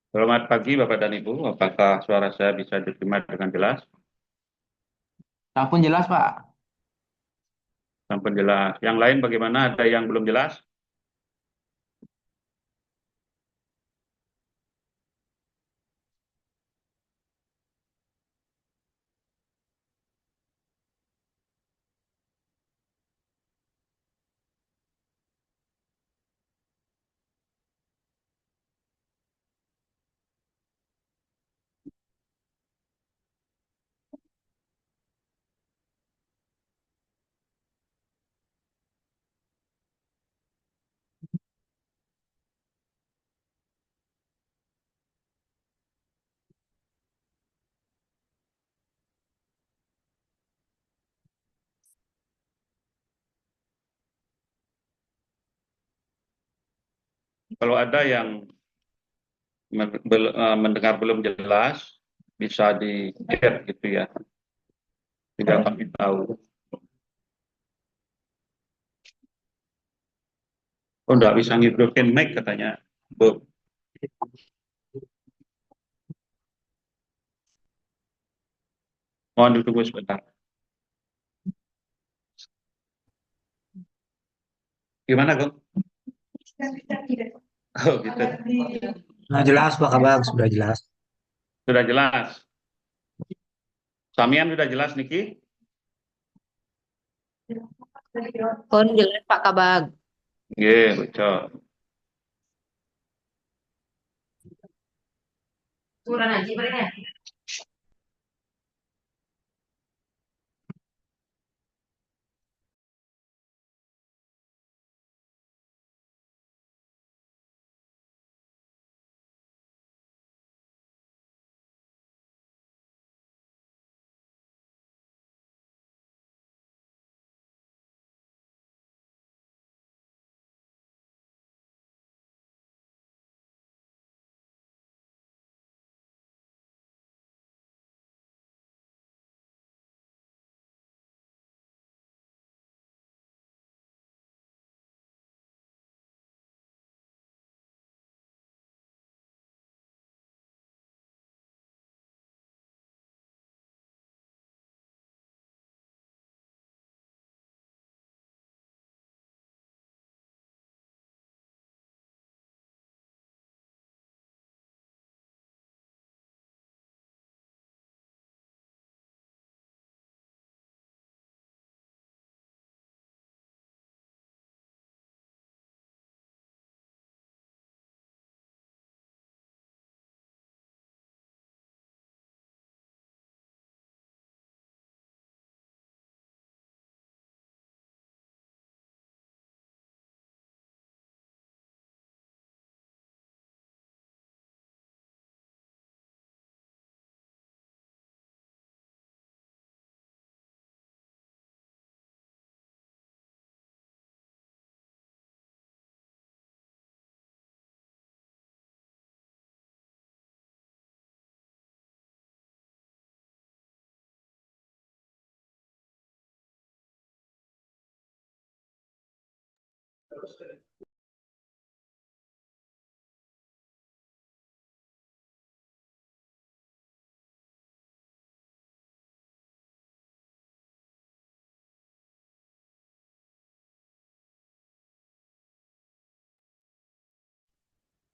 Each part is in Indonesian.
Selamat pagi Bapak dan Ibu, apakah suara saya bisa diterima dengan jelas? Sampun jelas, Pak. Sampun jelas. Yang lain bagaimana? Ada yang belum jelas? Kalau ada yang mendengar belum jelas, bisa di chat gitu ya. Tidak kami tahu. Oh, enggak bisa ngidupin mic katanya. Bu, mohon ditunggu sebentar. Gimana, Gong? Oh, gitu. Sudah jelas, Pak Kabag, sudah jelas. Sudah jelas. Samian sudah jelas, Niki? Pun jelas Pak Kabag. Iya, betul.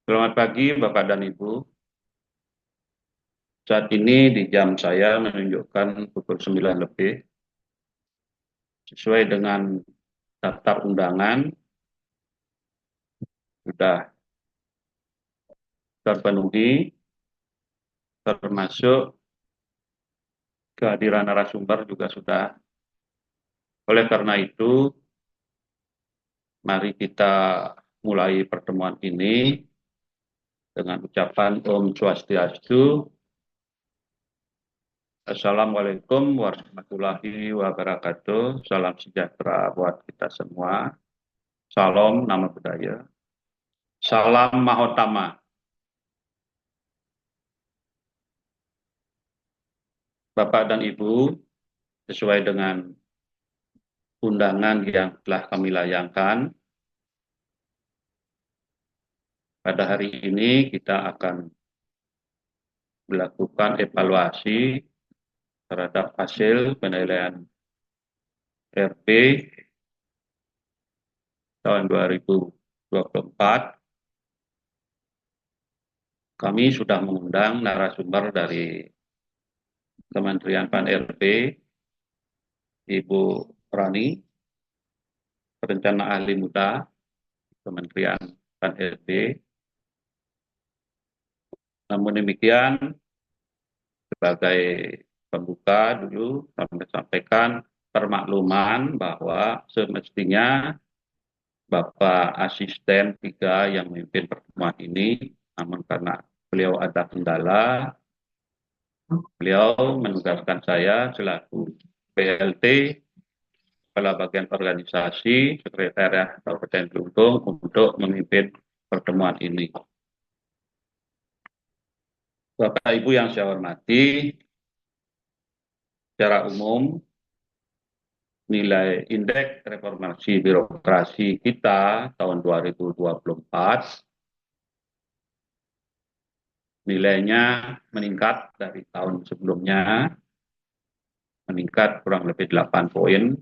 Selamat pagi Bapak dan Ibu. Saat ini di jam saya menunjukkan pukul 9 lebih. Sesuai dengan daftar undangan, sudah terpenuhi, termasuk kehadiran narasumber juga sudah. Oleh karena itu, mari kita mulai pertemuan ini dengan ucapan Om Swastiastu, Assalamualaikum warahmatullahi wabarakatuh, salam sejahtera buat kita semua, salam nama budaya, salam mahotama. Bapak dan Ibu, sesuai dengan undangan yang telah kami layangkan, pada hari ini kita akan melakukan evaluasi terhadap hasil penilaian RP tahun 2024. Kami sudah mengundang narasumber dari Kementerian Pan-RB, Ibu Rani, perencana ahli muda Kementerian Pan-RB. Namun demikian, sebagai pembuka dulu kami sampaikan permakluman bahwa semestinya Bapak Asisten 3 yang memimpin pertemuan ini, namun karena beliau ada kendala, beliau menugaskan saya selaku PLT, Kepala Bagian Organisasi Sekretariat Kabupaten Kelungkung untuk memimpin pertemuan ini. Bapak Ibu yang saya hormati, secara umum nilai indeks reformasi birokrasi kita tahun 2024 nilainya meningkat dari tahun sebelumnya, meningkat kurang lebih 8 poin.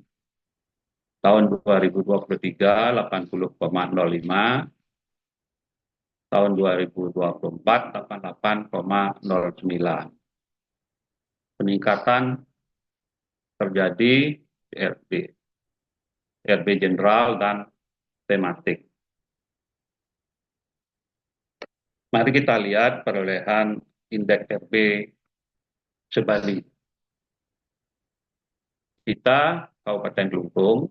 Tahun 2023 80,05, tahun 2024 88,09. Peningkatan terjadi di RB general dan tematik. Mari kita lihat perolehan indeks RB sebali. Kita, Kabupaten Kelungkung,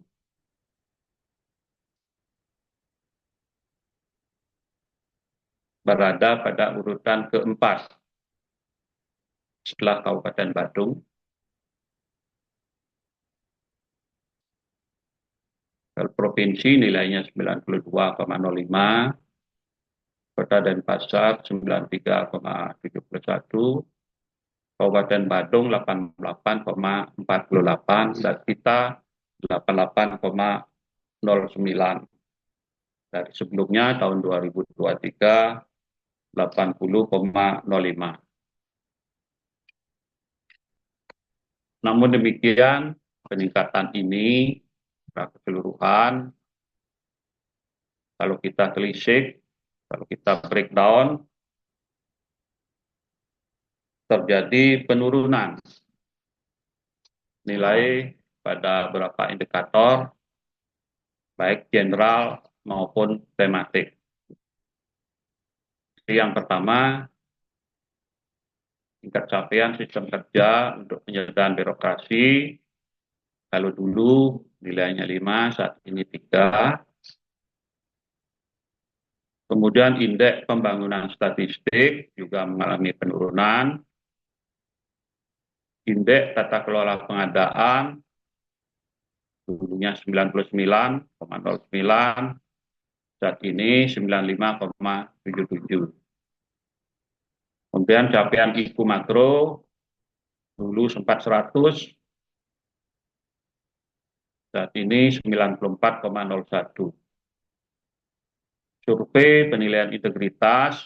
berada pada urutan keempat setelah Kabupaten Badung. Provinsi nilainya 92,05, Kota Denpasar 93,71, Kabupaten Badung 88,48, dan kita 88,09. Dari sebelumnya tahun 2023 80,05. Namun demikian, peningkatan ini secara keseluruhan, kalau kita telisik, kalau kita breakdown, terjadi penurunan nilai pada beberapa indikator, baik general maupun tematik. Yang pertama, tingkat capaian sistem kerja untuk penyelesaian birokrasi, kalau dulu nilainya 5, saat ini 3. Kemudian indeks pembangunan statistik juga mengalami penurunan. Indeks tata kelola pengadaan dulunya 99,09, saat ini 95,77. Kemudian capaian IKU makro dulu sempat 100, saat ini 94,01. Survei penilaian integritas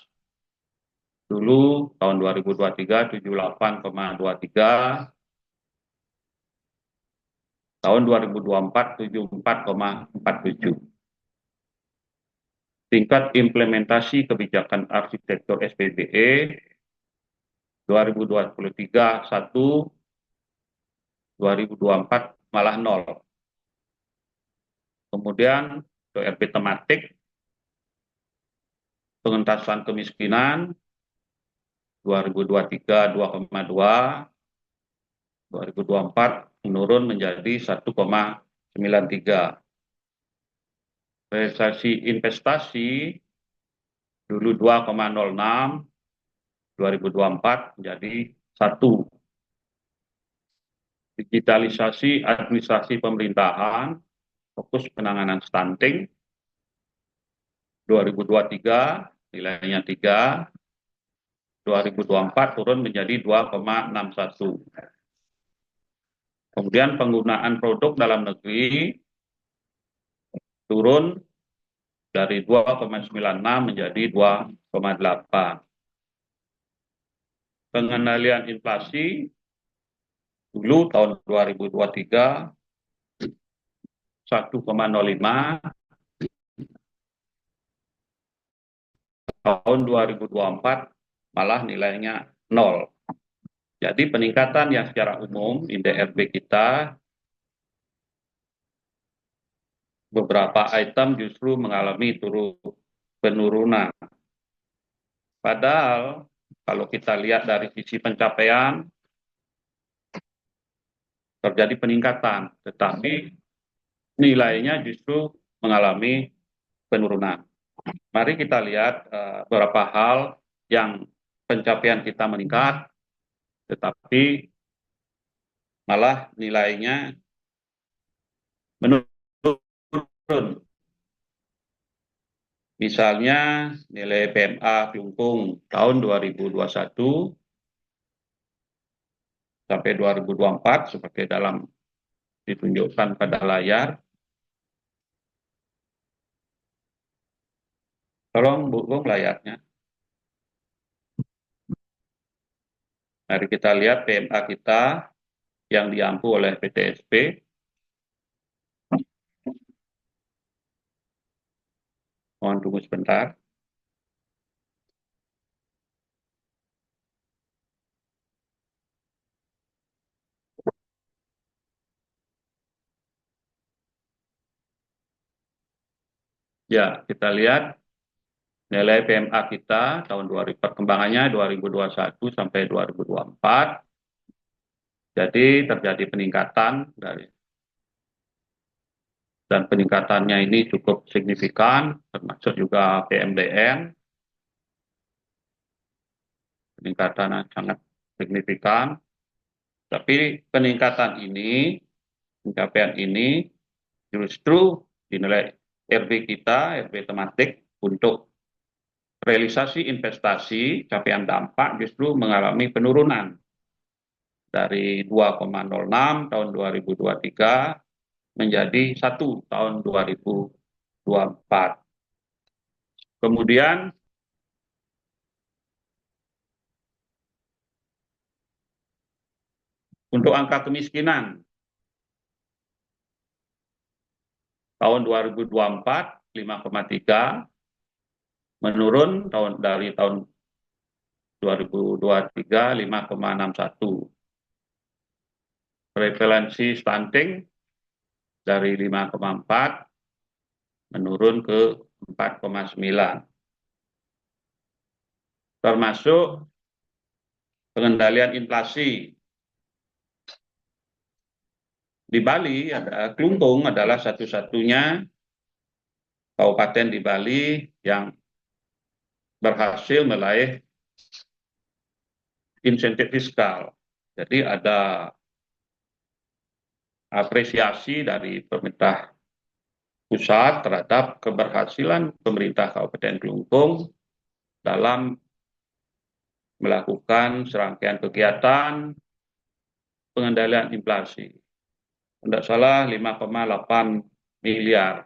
dulu tahun 2023 78,23, tahun 2024 74,47. Tingkat implementasi kebijakan arsitektur SPBE 2023 1, 2024 malah 0. Kemudian untuk RP tematik, pengentasan kemiskinan 2023 2,2, 2024 menurun menjadi 1,93. Realisasi investasi dulu 2,06, 2024 menjadi 1. Digitalisasi administrasi pemerintahan, fokus penanganan stunting 2023 nilainya 3, 2024 turun menjadi 2,61. Kemudian penggunaan produk dalam negeri turun dari 2,96 menjadi 2,8. pengendalian inflasi dulu tahun 2023 1,05, tahun 2024 malah nilainya 0. Jadi peningkatan yang secara umum indeks RB kita beberapa item justru mengalami penurunan. Padahal kalau kita lihat dari sisi pencapaian terjadi peningkatan, tetapi nilainya justru mengalami penurunan. Mari kita lihat beberapa hal yang pencapaian kita meningkat, tetapi malah nilainya menurun. Misalnya nilai PMA Kelungkung tahun 2021 sampai 2024 seperti dalam ditunjukkan pada layar. Tolong Bu layarnya. Mari kita lihat PMA kita yang diampu oleh PTSP. Mohon tunggu sebentar. Ya, kita lihat nilai PMA kita tahun 2000, perkembangannya 2021 sampai 2024. Jadi terjadi peningkatan dan peningkatannya ini cukup signifikan, termasuk juga PMDN. Peningkatan sangat signifikan. Tapi peningkatan ini, pencapaian ini justru dinilai RB kita, RB tematik untuk realisasi investasi, capaian dampak justru mengalami penurunan dari 2,06 tahun 2023 menjadi 1 tahun 2024. Kemudian untuk angka kemiskinan tahun 2024 5,3, menurun dari tahun 2023 5,61. Prevalensi stunting dari 5,4 menurun ke 4,9. Termasuk pengendalian inflasi. Di Bali, Kelungkung adalah satu-satunya kabupaten di Bali yang berhasil meraih insentif fiskal. Jadi ada apresiasi dari pemerintah pusat terhadap keberhasilan pemerintah Kabupaten Kelungkung dalam melakukan serangkaian kegiatan pengendalian inflasi. Tidak salah 5,8 miliar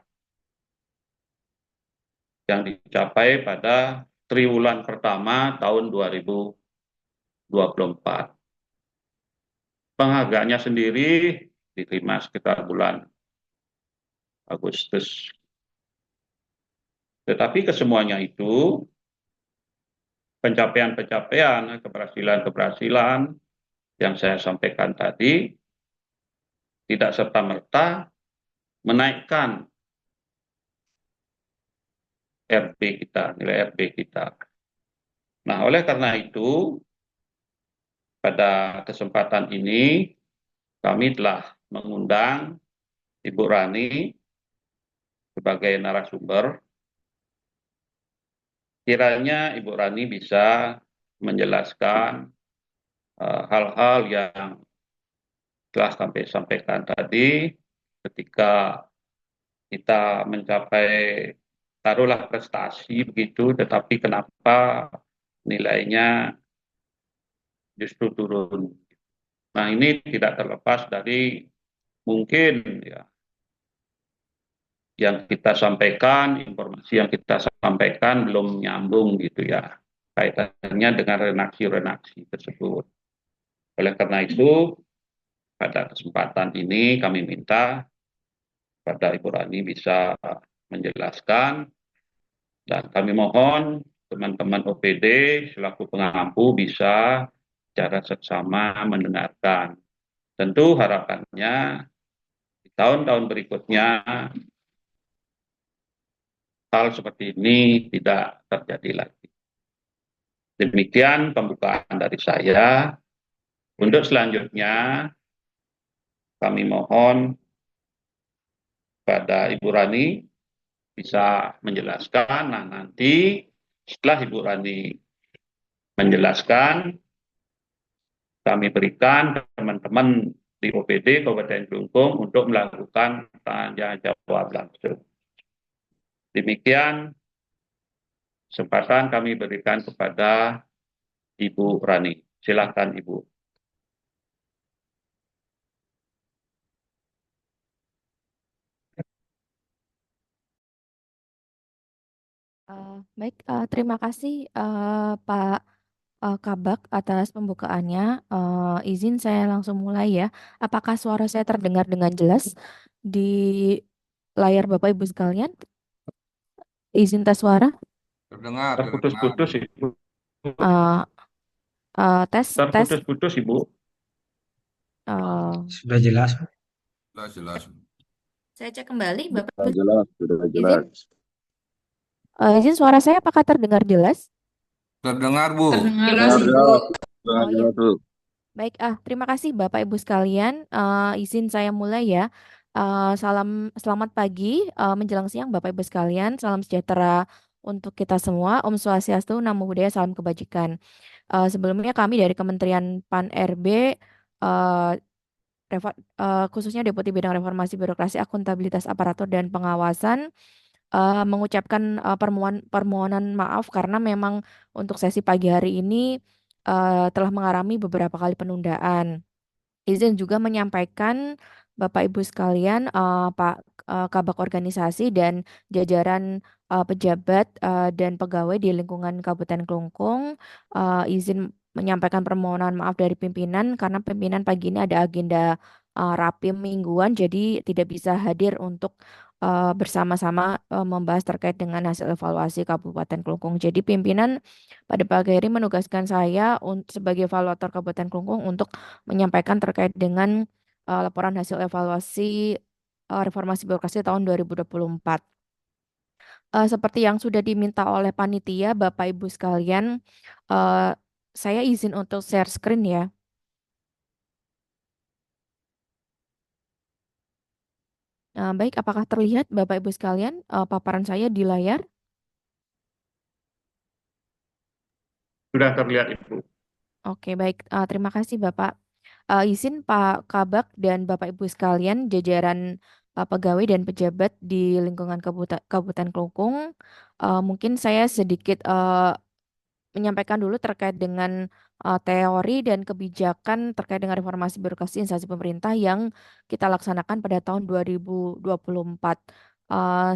yang dicapai pada triwulan pertama tahun 2024. Penghargaannya sendiri diterima sekitar bulan Agustus. Tetapi kesemuanya itu pencapaian-pencapaian, keberhasilan-keberhasilan yang saya sampaikan tadi tidak serta-merta menaikkan RB kita, nilai RB kita. Nah, oleh karena itu, pada kesempatan ini kami telah mengundang Ibu Rani sebagai narasumber. Kiranya Ibu Rani bisa menjelaskan hal-hal yang telah kami sampaikan tadi ketika kita mencapai taruhlah prestasi begitu, tetapi kenapa nilainya justru turun. Nah, ini tidak terlepas dari mungkin ya yang kita sampaikan, informasi yang kita sampaikan belum nyambung gitu ya. kaitannya dengan renaksi-renaksi tersebut. Oleh karena itu, pada kesempatan ini kami minta pada Ibu Rani bisa menjelaskan, dan kami mohon teman-teman OPD selaku pengampu bisa secara seksama mendengarkan. Tentu harapannya di tahun-tahun berikutnya hal seperti ini tidak terjadi lagi. Demikian pembukaan dari saya. Untuk selanjutnya kami mohon pada Ibu Rani bisa menjelaskan. Nah, nanti setelah Ibu Rani menjelaskan, kami berikan teman-teman di OPD Kabupaten Kelungkung untuk melakukan tanya jawab langsung. Demikian kesempatan kami berikan kepada Ibu Rani. Silakan Ibu. Baik, terima kasih Pak Kabak atas pembukaannya. Izin saya langsung mulai ya. Apakah suara saya terdengar dengan jelas di layar Bapak Ibu sekalian? Izin tes suara. Terdengar, Terputus-putus Ibu. Uh, tes. Terputus-putus Ibu. Sudah jelas, Pak. Jelas. Saya cek kembali, Bapak Ibu. Sudah jelas. Izin suara saya apakah terdengar jelas? Terdengar, Bu. Jelas, Oh, iya. Bu. Baik, terima kasih Bapak Ibu sekalian. Izin saya mulai ya. Selamat pagi, menjelang siang Bapak Ibu sekalian. Salam sejahtera untuk kita semua. Om Swastiastu, Namo Buddhaya, salam kebajikan. Sebelumnya kami dari Kementerian PAN-RB, eh, khususnya Deputi Bidang Reformasi Birokrasi, Akuntabilitas Aparatur dan Pengawasan, mengucapkan permohonan maaf karena memang untuk sesi pagi hari ini telah mengalami beberapa kali penundaan. Izin juga menyampaikan Bapak Ibu sekalian, Pak Kabak Organisasi dan jajaran pejabat dan pegawai di lingkungan Kabupaten Kelungkung, izin menyampaikan permohonan maaf dari pimpinan karena pimpinan pagi ini ada agenda rapim mingguan, jadi tidak bisa hadir untuk bersama-sama membahas terkait dengan hasil evaluasi Kabupaten Kelungkung. Jadi pimpinan pada pagi hari menugaskan saya sebagai evaluator Kabupaten Kelungkung untuk menyampaikan terkait dengan laporan hasil evaluasi reformasi birokrasi tahun 2024. Seperti yang sudah diminta oleh panitia, Bapak Ibu sekalian, eh, saya izin untuk share screen ya. Baik, apakah terlihat Bapak Ibu sekalian paparan saya di layar? Sudah terlihat Ibu. Oke, baik. Terima kasih Bapak. Izin Pak Kabak dan Bapak Ibu sekalian, jajaran pegawai dan pejabat di lingkungan Kabupaten Kelungkung, mungkin saya sedikit menyampaikan dulu terkait dengan teori dan kebijakan terkait dengan reformasi birokrasi instansi pemerintah yang kita laksanakan pada tahun 2024.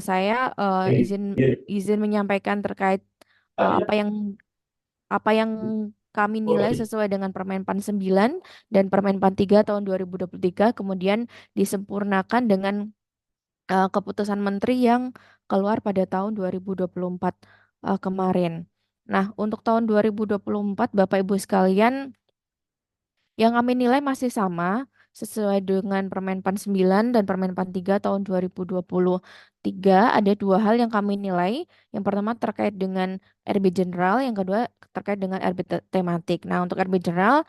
Saya izin menyampaikan terkait apa yang kami nilai sesuai dengan Permenpan 9 dan Permenpan 3 tahun 2023, kemudian disempurnakan dengan keputusan menteri yang keluar pada tahun 2024 kemarin. Nah, untuk tahun 2024, Bapak Ibu sekalian, yang kami nilai masih sama sesuai dengan Permenpan 9 dan Permenpan 3 tahun 2023. Ada dua hal yang kami nilai. Yang pertama terkait dengan RB General, yang kedua terkait dengan RB tematik. Nah, untuk RB General,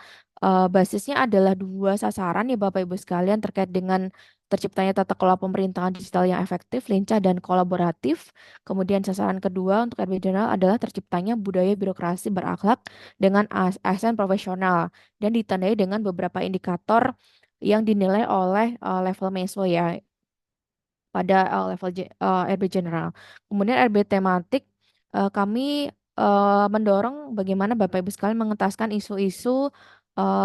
basisnya adalah dua sasaran ya Bapak Ibu sekalian terkait dengan terciptanya tata kelola pemerintahan digital yang efektif, lincah, dan kolaboratif. Kemudian sasaran kedua untuk RB General adalah terciptanya budaya birokrasi berakhlak dengan ASN profesional dan ditandai dengan beberapa indikator yang dinilai oleh level meso ya pada level RB general. Kemudian RB tematik, kami mendorong bagaimana Bapak Ibu sekalian mengentaskan isu-isu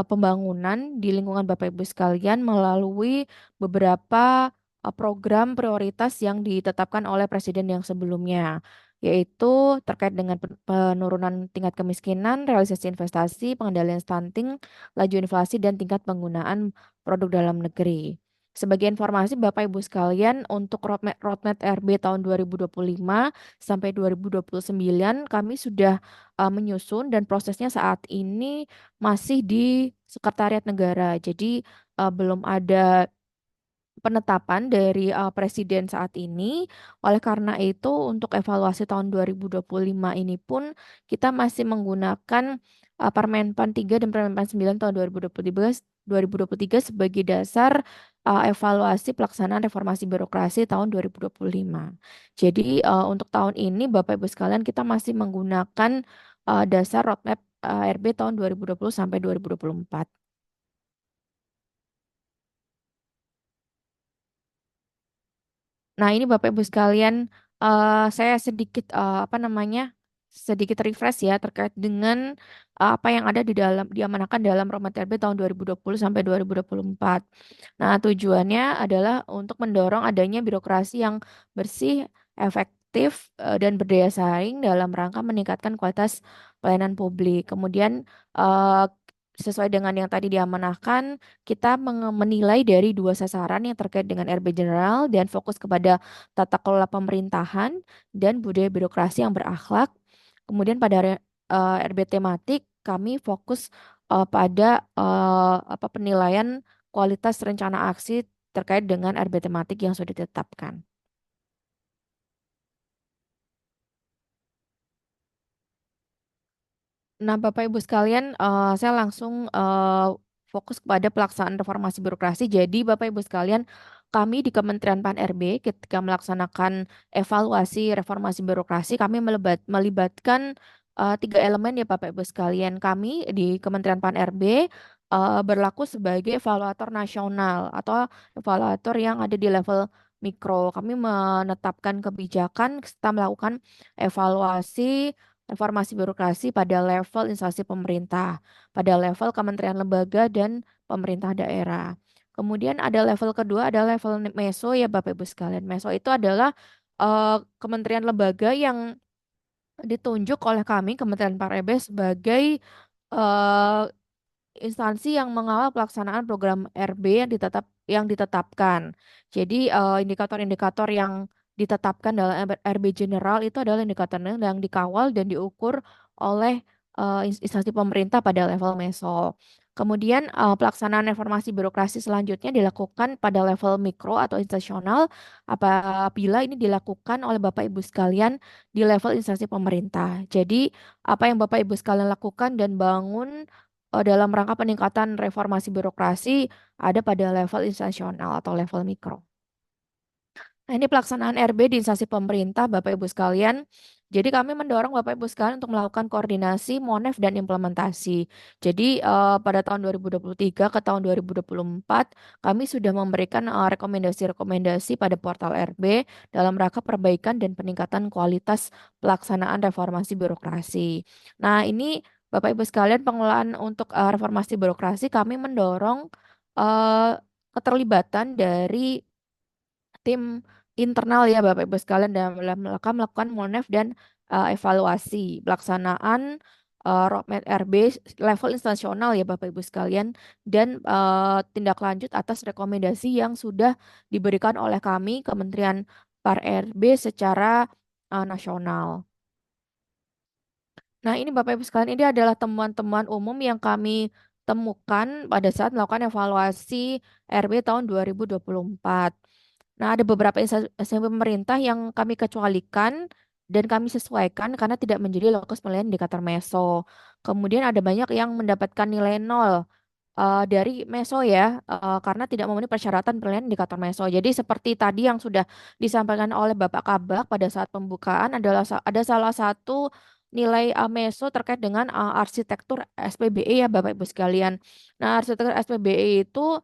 pembangunan di lingkungan Bapak Ibu sekalian melalui beberapa program prioritas yang ditetapkan oleh Presiden yang sebelumnya. yaitu terkait dengan penurunan tingkat kemiskinan, realisasi investasi, pengendalian stunting, laju inflasi, dan tingkat penggunaan produk dalam negeri. Sebagai informasi Bapak Ibu sekalian, untuk roadmap RB tahun 2025 sampai 2029 kami sudah menyusun dan prosesnya saat ini masih di Sekretariat Negara. Jadi belum ada penetapan dari Presiden saat ini. Oleh karena itu, untuk evaluasi tahun 2025 ini pun kita masih menggunakan Permenpan 3 dan Permenpan 9 tahun 2023 sebagai dasar evaluasi pelaksanaan reformasi birokrasi tahun 2025. Jadi untuk tahun ini Bapak Ibu sekalian kita masih menggunakan dasar roadmap RB tahun 2020 sampai 2024. Nah, ini Bapak Ibu sekalian, saya sedikit sedikit refresh ya terkait dengan apa yang ada di dalam diamanahkan dalam Roadmap TRB tahun 2020 sampai 2024. Nah, tujuannya adalah untuk mendorong adanya birokrasi yang bersih, efektif, dan berdaya saing dalam rangka meningkatkan kualitas pelayanan publik. Kemudian eh, sesuai dengan yang tadi diamanahkan, kita menilai dari dua sasaran yang terkait dengan RB General dan fokus kepada tata kelola pemerintahan dan budaya birokrasi yang berakhlak. Kemudian pada RB tematik kami fokus pada penilaian kualitas rencana aksi terkait dengan RB tematik yang sudah ditetapkan. Nah, Bapak Ibu sekalian, saya langsung fokus kepada pelaksanaan reformasi birokrasi. Jadi, Bapak Ibu sekalian, kami di Kementerian Pan-RB ketika melaksanakan evaluasi reformasi birokrasi, kami melibatkan tiga elemen ya Bapak Ibu sekalian. Kami di Kementerian Pan-RB berlaku sebagai evaluator nasional atau evaluator yang ada di level mikro. Kami menetapkan kebijakan serta melakukan evaluasi reformasi birokrasi pada level instansi pemerintah, pada level kementerian lembaga dan pemerintah daerah. Kemudian ada level kedua, ada level meso ya Bapak Ibu sekalian. Meso itu adalah kementerian lembaga yang ditunjuk oleh kami Kementerian PAREB sebagai eh, instansi yang mengawal pelaksanaan program RB yang ditetapkan. Jadi indikator-indikator yang ditetapkan dalam RB General itu adalah indikator yang dikawal dan diukur oleh instansi pemerintah pada level meso. Kemudian pelaksanaan reformasi birokrasi selanjutnya dilakukan pada level mikro atau institusional apabila ini dilakukan oleh Bapak Ibu sekalian di level instansi pemerintah. Jadi apa yang Bapak Ibu sekalian lakukan dan bangun dalam rangka peningkatan reformasi birokrasi ada pada level instansional atau level mikro. Nah, ini pelaksanaan RB di instansi pemerintah, Bapak Ibu sekalian. Jadi kami mendorong Bapak Ibu sekalian untuk melakukan koordinasi, monef, dan implementasi. Jadi pada tahun 2023 ke tahun 2024, kami sudah memberikan rekomendasi-rekomendasi pada portal RB dalam rangka perbaikan dan peningkatan kualitas pelaksanaan reformasi birokrasi. Nah, ini Bapak Ibu sekalian, pengelolaan untuk reformasi birokrasi kami mendorong eh, keterlibatan dari tim internal ya Bapak Ibu sekalian dalam melakukan monef dan evaluasi pelaksanaan roadmap RB level instansional ya Bapak Ibu sekalian dan tindak lanjut atas rekomendasi yang sudah diberikan oleh kami Kementerian PAR RB secara nasional. Nah, ini Bapak Ibu sekalian, ini adalah temuan-temuan umum yang kami temukan pada saat melakukan evaluasi RB tahun 2024. Nah, ada beberapa instansi pemerintah yang kami kecualikan dan kami sesuaikan karena tidak menjadi lokus penilaian indikator meso. Kemudian ada banyak yang mendapatkan nilai nol dari meso ya, karena tidak memenuhi persyaratan penilaian indikator meso. Jadi seperti tadi yang sudah disampaikan oleh Bapak Kabak pada saat pembukaan adalah ada salah satu nilai meso terkait dengan arsitektur SPBE ya Bapak Ibu sekalian. Nah, arsitektur SPBE itu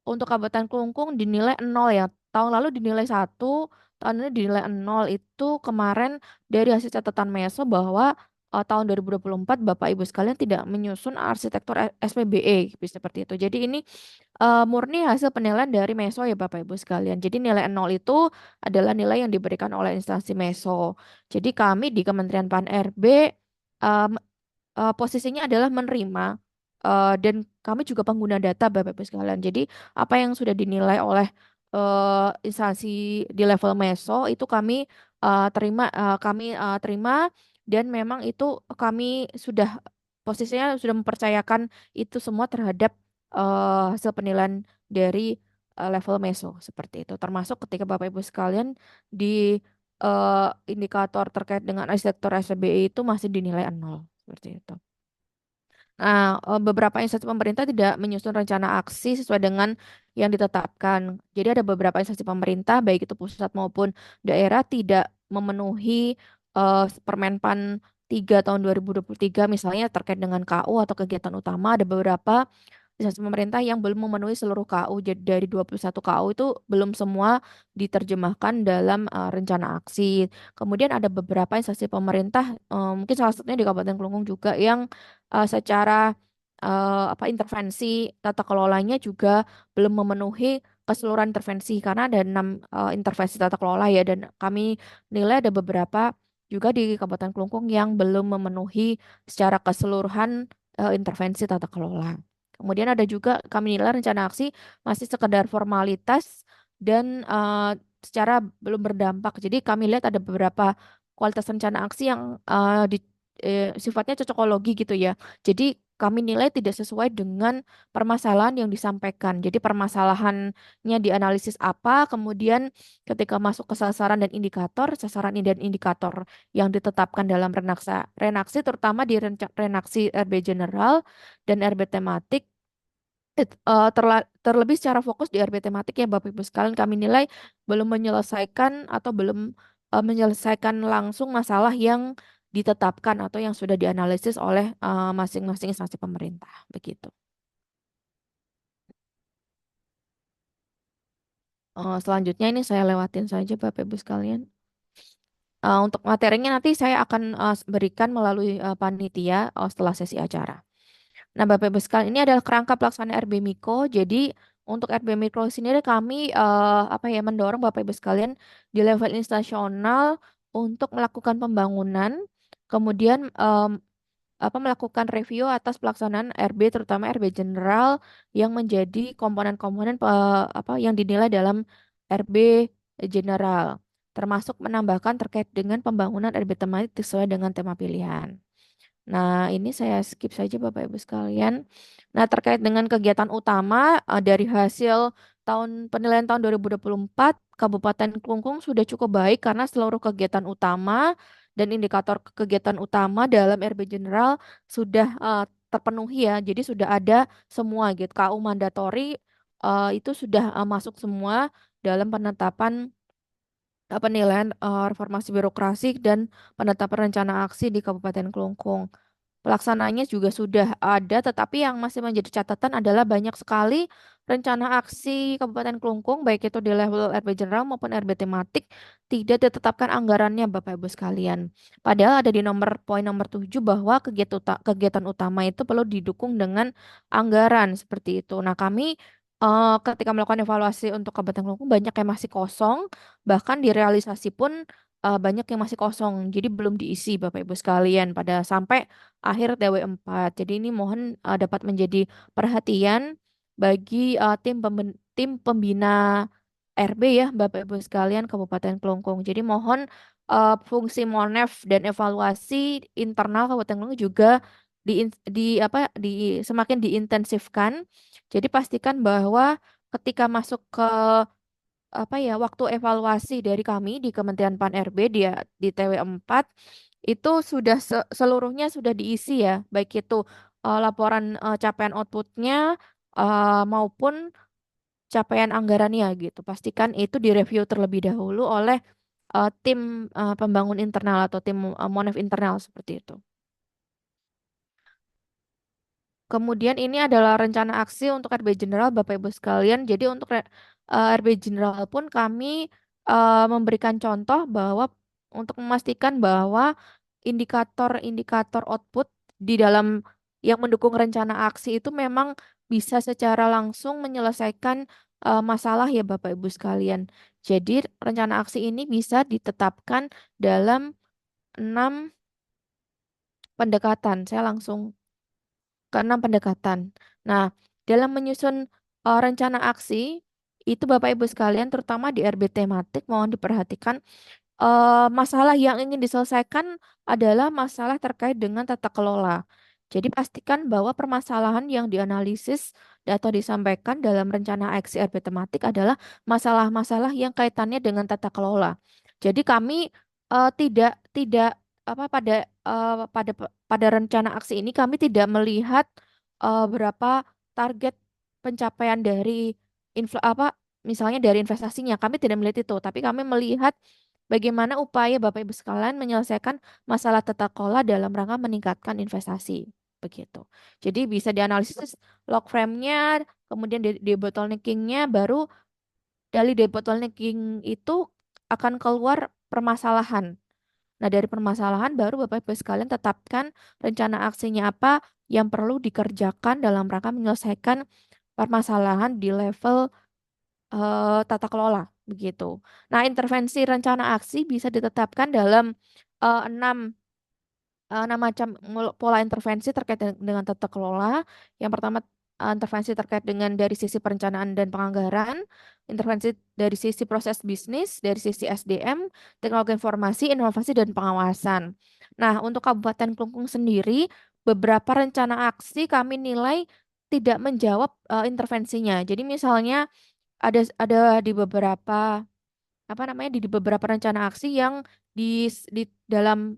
untuk Kabupaten Klungkung dinilai 0 ya. Tahun lalu dinilai 1, tahun ini dinilai 0. Itu kemarin dari hasil catatan Meso bahwa tahun 2024 Bapak Ibu sekalian tidak menyusun arsitektur SPBE seperti itu. Jadi ini murni hasil penilaian dari Meso ya Bapak Ibu sekalian. Jadi nilai 0 itu adalah nilai yang diberikan oleh instansi Meso. Jadi kami di Kementerian PAN-RB posisinya adalah menerima dan kami juga pengguna data Bapak Ibu sekalian. Jadi apa yang sudah dinilai oleh instansi di level meso itu kami terima dan memang itu kami sudah posisinya sudah mempercayakan itu semua terhadap hasil penilaian dari level meso seperti itu. Termasuk ketika Bapak Ibu sekalian di indikator terkait dengan arsitektur SBI itu masih dinilai 0 seperti itu. Nah, beberapa instansi pemerintah tidak menyusun rencana aksi sesuai dengan yang ditetapkan. Jadi ada beberapa instansi pemerintah, baik itu pusat maupun daerah, tidak memenuhi Permenpan 3 tahun 2023 misalnya terkait dengan KU atau kegiatan utama. Ada beberapa instansi pemerintah yang belum memenuhi seluruh KU. Jadi dari 21 KU itu belum semua diterjemahkan dalam rencana aksi. Kemudian ada beberapa instansi pemerintah, mungkin salah satunya di Kabupaten Kelungkung juga yang secara intervensi tata kelolanya juga belum memenuhi keseluruhan intervensi karena ada 6 intervensi tata kelola ya dan kami nilai ada beberapa juga di Kabupaten Kelungkung yang belum memenuhi secara keseluruhan intervensi tata kelola. Kemudian ada juga kami nilai rencana aksi masih sekedar formalitas dan secara belum berdampak. Jadi kami lihat ada beberapa kualitas rencana aksi yang sifatnya cocokologi gitu ya. Jadi kami nilai tidak sesuai dengan permasalahan yang disampaikan. Jadi permasalahannya dianalisis apa, kemudian ketika masuk ke sasaran dan indikator, sasaran dan indikator yang ditetapkan dalam renaksi terutama di renaksi RB general dan RB tematik terlebih secara fokus di RB tematik ya Bapak Ibu sekalian kami nilai belum menyelesaikan atau belum menyelesaikan langsung masalah yang ditetapkan atau yang sudah dianalisis oleh masing-masing instansi pemerintah begitu. Selanjutnya ini saya lewatin saja Bapak Ibu sekalian. Untuk materinya nanti saya akan berikan melalui panitia setelah sesi acara. Nah, Bapak Ibu sekalian, ini adalah kerangka pelaksana RB Mikro. Jadi, untuk RB Mikro sendiri kami mendorong Bapak Ibu sekalian di level instansional untuk melakukan pembangunan, kemudian melakukan review atas pelaksanaan RB terutama RB general yang menjadi komponen-komponen yang dinilai dalam RB general, termasuk menambahkan terkait dengan pembangunan RB tematik sesuai dengan tema pilihan. Nah, ini saya skip saja Bapak Ibu sekalian. Nah, terkait dengan kegiatan utama dari hasil penilaian tahun 2024, Kabupaten Kelungkung sudah cukup baik karena seluruh kegiatan utama dan indikator kegiatan utama dalam RB General sudah terpenuhi ya. Jadi sudah ada semua gitu. KU mandatori itu sudah masuk semua dalam penetapan penilaian reformasi birokrasi dan penetapan rencana aksi di Kabupaten Kelungkung. Pelaksanaannya juga sudah ada, tetapi yang masih menjadi catatan adalah banyak sekali rencana aksi Kabupaten Kelungkung, baik itu di level RB general maupun RB tematik, tidak ditetapkan anggarannya Bapak Ibu sekalian. Padahal ada di poin nomor 7 bahwa kegiatan utama itu perlu didukung dengan anggaran seperti itu. Nah, kami ketika melakukan evaluasi untuk Kabupaten Kelungkung banyak yang masih kosong, bahkan di realisasi pun banyak yang masih kosong, jadi belum diisi Bapak Ibu sekalian pada sampai akhir TW4. Jadi ini mohon dapat menjadi perhatian bagi tim pembina RB ya Bapak Ibu sekalian Kabupaten Kelungkung. Jadi mohon fungsi Monef dan evaluasi internal Kabupaten Kelungkung juga semakin diintensifkan. Jadi pastikan bahwa ketika masuk ke waktu evaluasi dari kami di Kementerian PAN-RB di TW4 itu sudah seluruhnya sudah diisi ya, baik itu laporan capaian outputnya maupun capaian anggarannya gitu. Pastikan itu direview terlebih dahulu oleh tim pembangun internal atau tim Monef internal seperti itu. Kemudian ini adalah rencana aksi untuk RB General Bapak Ibu sekalian. Jadi untuk RB General pun kami memberikan contoh bahwa untuk memastikan bahwa indikator-indikator output di dalam yang mendukung rencana aksi itu memang bisa secara langsung menyelesaikan masalah ya Bapak Ibu sekalian. Jadi rencana aksi ini bisa ditetapkan dalam 6 pendekatan. Saya langsung ke 6 pendekatan. Nah, dalam menyusun rencana aksi itu Bapak Ibu sekalian terutama di RB tematik mohon diperhatikan masalah yang ingin diselesaikan adalah masalah terkait dengan tata kelola. Jadi pastikan bahwa permasalahan yang dianalisis atau disampaikan dalam rencana aksi RB tematik adalah masalah-masalah yang kaitannya dengan tata kelola. Jadi kami tidak apa pada rencana aksi ini kami tidak melihat berapa target pencapaian dari misalnya dari investasinya. Kami tidak melihat itu, tapi kami melihat bagaimana upaya Bapak Ibu sekalian menyelesaikan masalah tata kelola dalam rangka meningkatkan investasi. Begitu. Jadi bisa dianalisis log frame-nya, kemudian di bottlenecking-nya, baru dari debottlenecking itu akan keluar permasalahan. Nah, dari permasalahan baru Bapak Ibu sekalian tetapkan rencana aksinya apa yang perlu dikerjakan dalam rangka menyelesaikan permasalahan di level tata kelola begitu. Nah, intervensi rencana aksi bisa ditetapkan dalam 6 macam pola intervensi terkait dengan tata kelola. Yang pertama intervensi terkait dengan dari sisi perencanaan dan penganggaran, intervensi dari sisi proses bisnis, dari sisi SDM, teknologi informasi, inovasi dan pengawasan. Nah, untuk Kabupaten Klungkung sendiri, beberapa rencana aksi kami nilai tidak menjawab intervensinya. Jadi misalnya ada di beberapa di beberapa rencana aksi yang di dalam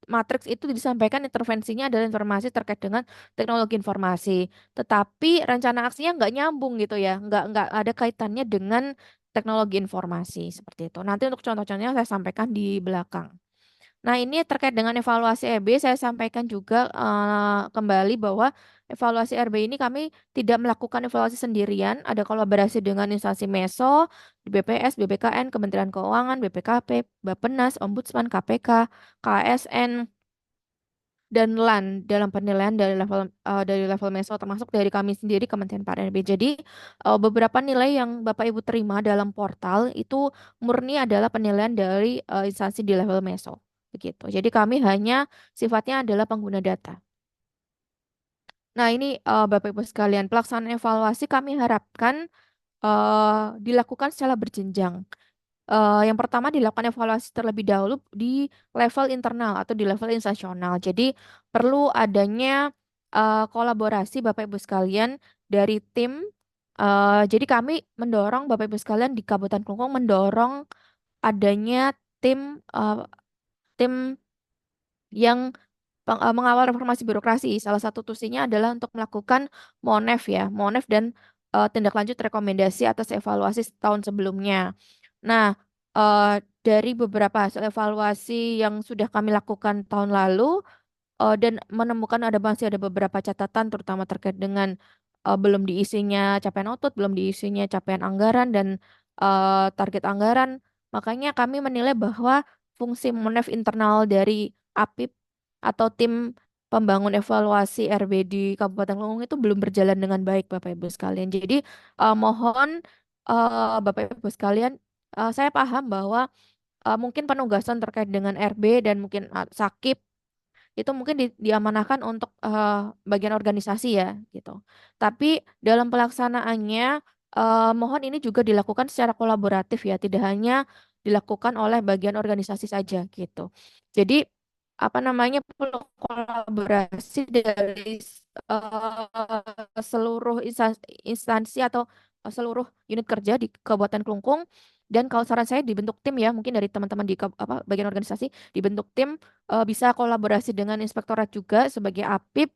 matriks itu disampaikan intervensinya adalah informasi terkait dengan teknologi informasi, tetapi rencana aksinya nggak nyambung gitu ya, nggak ada kaitannya dengan teknologi informasi seperti itu. Nanti untuk contoh-contohnya saya sampaikan di belakang. Nah, ini terkait dengan evaluasi RB, saya sampaikan juga kembali bahwa evaluasi RB ini kami tidak melakukan evaluasi sendirian, ada kolaborasi dengan instansi MESO, BPS, BPKN, Kementerian Keuangan, BPKP, Bappenas, Ombudsman, KPK, KSN, dan LAN dalam penilaian dari level MESO termasuk dari kami sendiri Kementerian PAN-RB. Jadi beberapa nilai yang Bapak Ibu terima dalam portal itu murni adalah penilaian dari instansi di level MESO begitu. Jadi kami hanya sifatnya adalah pengguna data. Nah, ini Bapak Ibu sekalian, pelaksanaan evaluasi kami harapkan dilakukan secara berjenjang. Yang pertama dilakukan evaluasi terlebih dahulu di level internal atau di level instansional. Jadi perlu adanya kolaborasi Bapak Ibu sekalian dari tim. Jadi kami mendorong Bapak Ibu sekalian di Kabupaten Klungkung mendorong adanya tim yang mengawal reformasi birokrasi. Salah satu tusinya adalah untuk melakukan MONEF ya, MONEF dan tindak lanjut rekomendasi atas evaluasi tahun sebelumnya. Nah, dari beberapa hasil evaluasi yang sudah kami lakukan tahun lalu dan menemukan masih ada beberapa catatan terutama terkait dengan belum diisinya capaian output, belum diisinya capaian anggaran dan target anggaran. Makanya kami menilai bahwa fungsi MONEF internal dari APIP atau tim pembangun evaluasi RB di Kabupaten Klungkung itu belum berjalan dengan baik Bapak Ibu sekalian. Jadi mohon Bapak Ibu sekalian, saya paham bahwa mungkin penugasan terkait dengan RB dan mungkin Sakip itu mungkin diamanahkan untuk bagian organisasi ya gitu. Tapi dalam pelaksanaannya mohon ini juga dilakukan secara kolaboratif ya, tidak hanya dilakukan oleh bagian organisasi saja gitu. Jadi apa namanya perlu kolaborasi dari seluruh instansi atau seluruh unit kerja di Kabupaten Klungkung. Dan kalau saran saya dibentuk tim ya, mungkin dari teman-teman di bagian organisasi dibentuk tim bisa kolaborasi dengan inspektorat juga sebagai APIP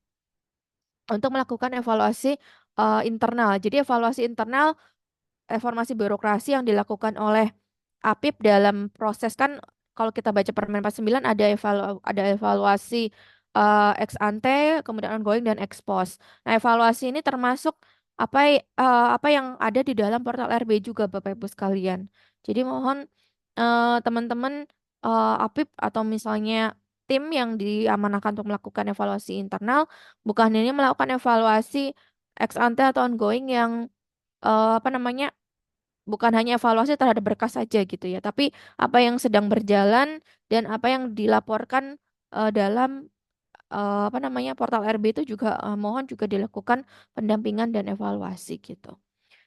untuk melakukan evaluasi internal. Jadi evaluasi internal, reformasi birokrasi yang dilakukan oleh APIP dalam proses kan kalau kita baca Permen 49 ada evaluasi ex ante, kemudian ongoing dan ex post. Nah, evaluasi ini termasuk apa yang ada di dalam portal RB juga Bapak Ibu sekalian. Jadi mohon teman-teman APIP atau misalnya tim yang diamanahkan untuk melakukan evaluasi internal bukan hanya melakukan evaluasi ex ante atau ongoing yang apa namanya, bukan hanya evaluasi terhadap berkas saja gitu ya, tapi apa yang sedang berjalan dan apa yang dilaporkan dalam apa namanya, portal RB itu juga mohon juga dilakukan pendampingan dan evaluasi gitu.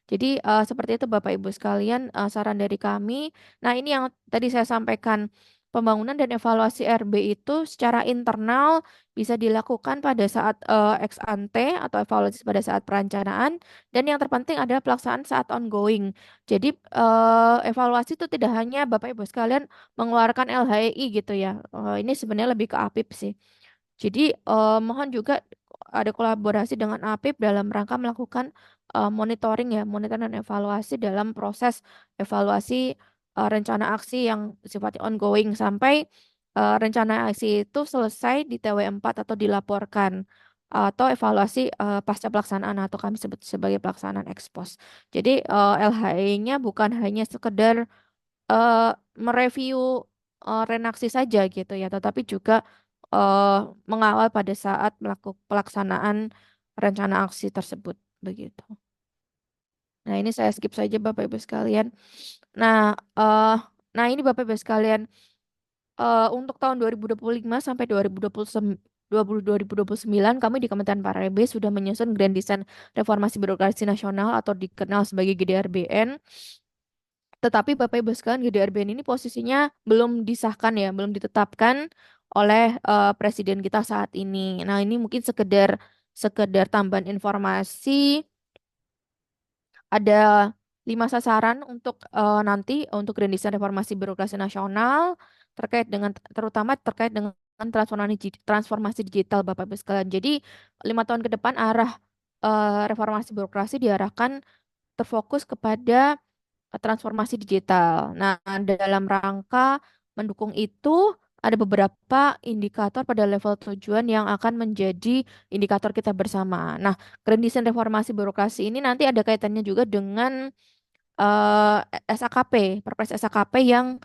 Jadi seperti itu Bapak Ibu sekalian, saran dari kami. Nah, ini yang tadi saya sampaikan, pembangunan dan evaluasi RB itu secara internal bisa dilakukan pada saat ex ante atau evaluasi pada saat perencanaan, dan yang terpenting adalah pelaksanaan saat ongoing. Jadi evaluasi itu tidak hanya Bapak Ibu sekalian mengeluarkan LHEI gitu ya. Ini sebenarnya lebih ke APIP sih. Jadi mohon juga ada kolaborasi dengan APIP dalam rangka melakukan monitoring ya, monitoring dan evaluasi dalam proses evaluasi rencana aksi yang sifatnya ongoing sampai rencana aksi itu selesai di TW4 atau dilaporkan, atau evaluasi pasca pelaksanaan atau kami sebut sebagai pelaksanaan ex post. Jadi LHE-nya bukan hanya sekedar mereview renaksi saja gitu ya, tetapi juga mengawal pada saat melakukan pelaksanaan rencana aksi tersebut begitu. Nah, ini saya skip saja Bapak Ibu sekalian. Nah, ini Bapak Ibu sekalian, untuk tahun 2025 sampai 2029 kami di Kementerian PARB sudah menyusun Grand Design Reformasi Birokrasi Nasional atau dikenal sebagai GDRBN. Tetapi Bapak Ibu sekalian, GDRBN ini posisinya belum disahkan ya, belum ditetapkan oleh Presiden kita saat ini. Nah, ini mungkin sekedar tambahan informasi. Ada 5 sasaran untuk nanti untuk Grand Design Reformasi Birokrasi Nasional terutama terkait dengan transformasi digital Bapak Ibu sekalian. Jadi 5 tahun ke depan arah reformasi birokrasi diarahkan terfokus kepada transformasi digital. Nah, dalam rangka mendukung itu ada beberapa indikator pada level tujuan yang akan menjadi indikator kita bersama. Nah, Grand Design Reformasi Birokrasi ini nanti ada kaitannya juga dengan eh, SAKP, Perpres SAKP yang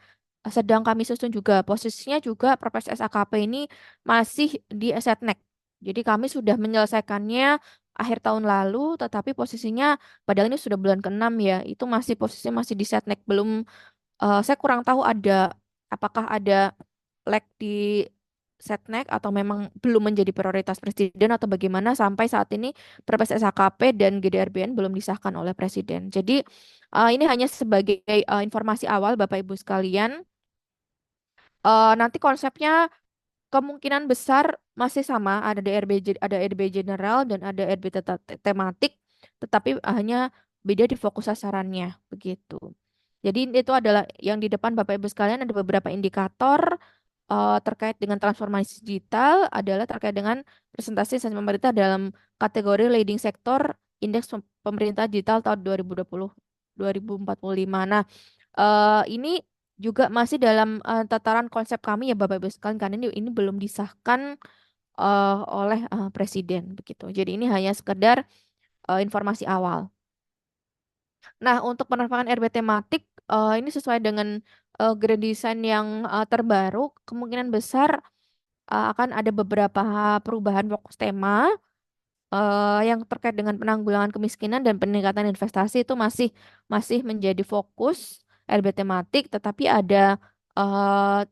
sedang kami susun juga. Posisinya juga Perpres SAKP ini masih di Setnek. Jadi kami sudah menyelesaikannya akhir tahun lalu, tetapi posisinya padahal ini sudah bulan ke-6 ya, itu masih posisinya masih di Setnek. Belum, saya kurang tahu apakah ada lag di Setnek atau memang belum menjadi prioritas Presiden atau bagaimana sampai saat ini Perpres SHKP dan GDRBN belum disahkan oleh Presiden. Jadi ini hanya sebagai informasi awal Bapak Ibu sekalian. Nanti konsepnya kemungkinan besar masih sama, ada RB general dan ada RB tematik, tetapi hanya beda di fokus sasarannya begitu. Jadi itu adalah yang di depan Bapak Ibu sekalian, ada beberapa indikator terkait dengan transformasi digital, adalah terkait dengan presentasi instansi pemerintah dalam kategori leading sector indeks pemerintah digital tahun 2020 2045. Nah, ini juga masih dalam tataran konsep kami ya Bapak Ibu sekalian, karena ini belum disahkan oleh Presiden begitu. Jadi ini hanya sekedar informasi awal. Nah, untuk penerbangan RB tematik ini sesuai dengan Grand Design yang terbaru, kemungkinan besar akan ada beberapa perubahan fokus tema yang terkait dengan penanggulangan kemiskinan dan peningkatan investasi itu masih masih menjadi fokus RB tematik, tetapi ada eh,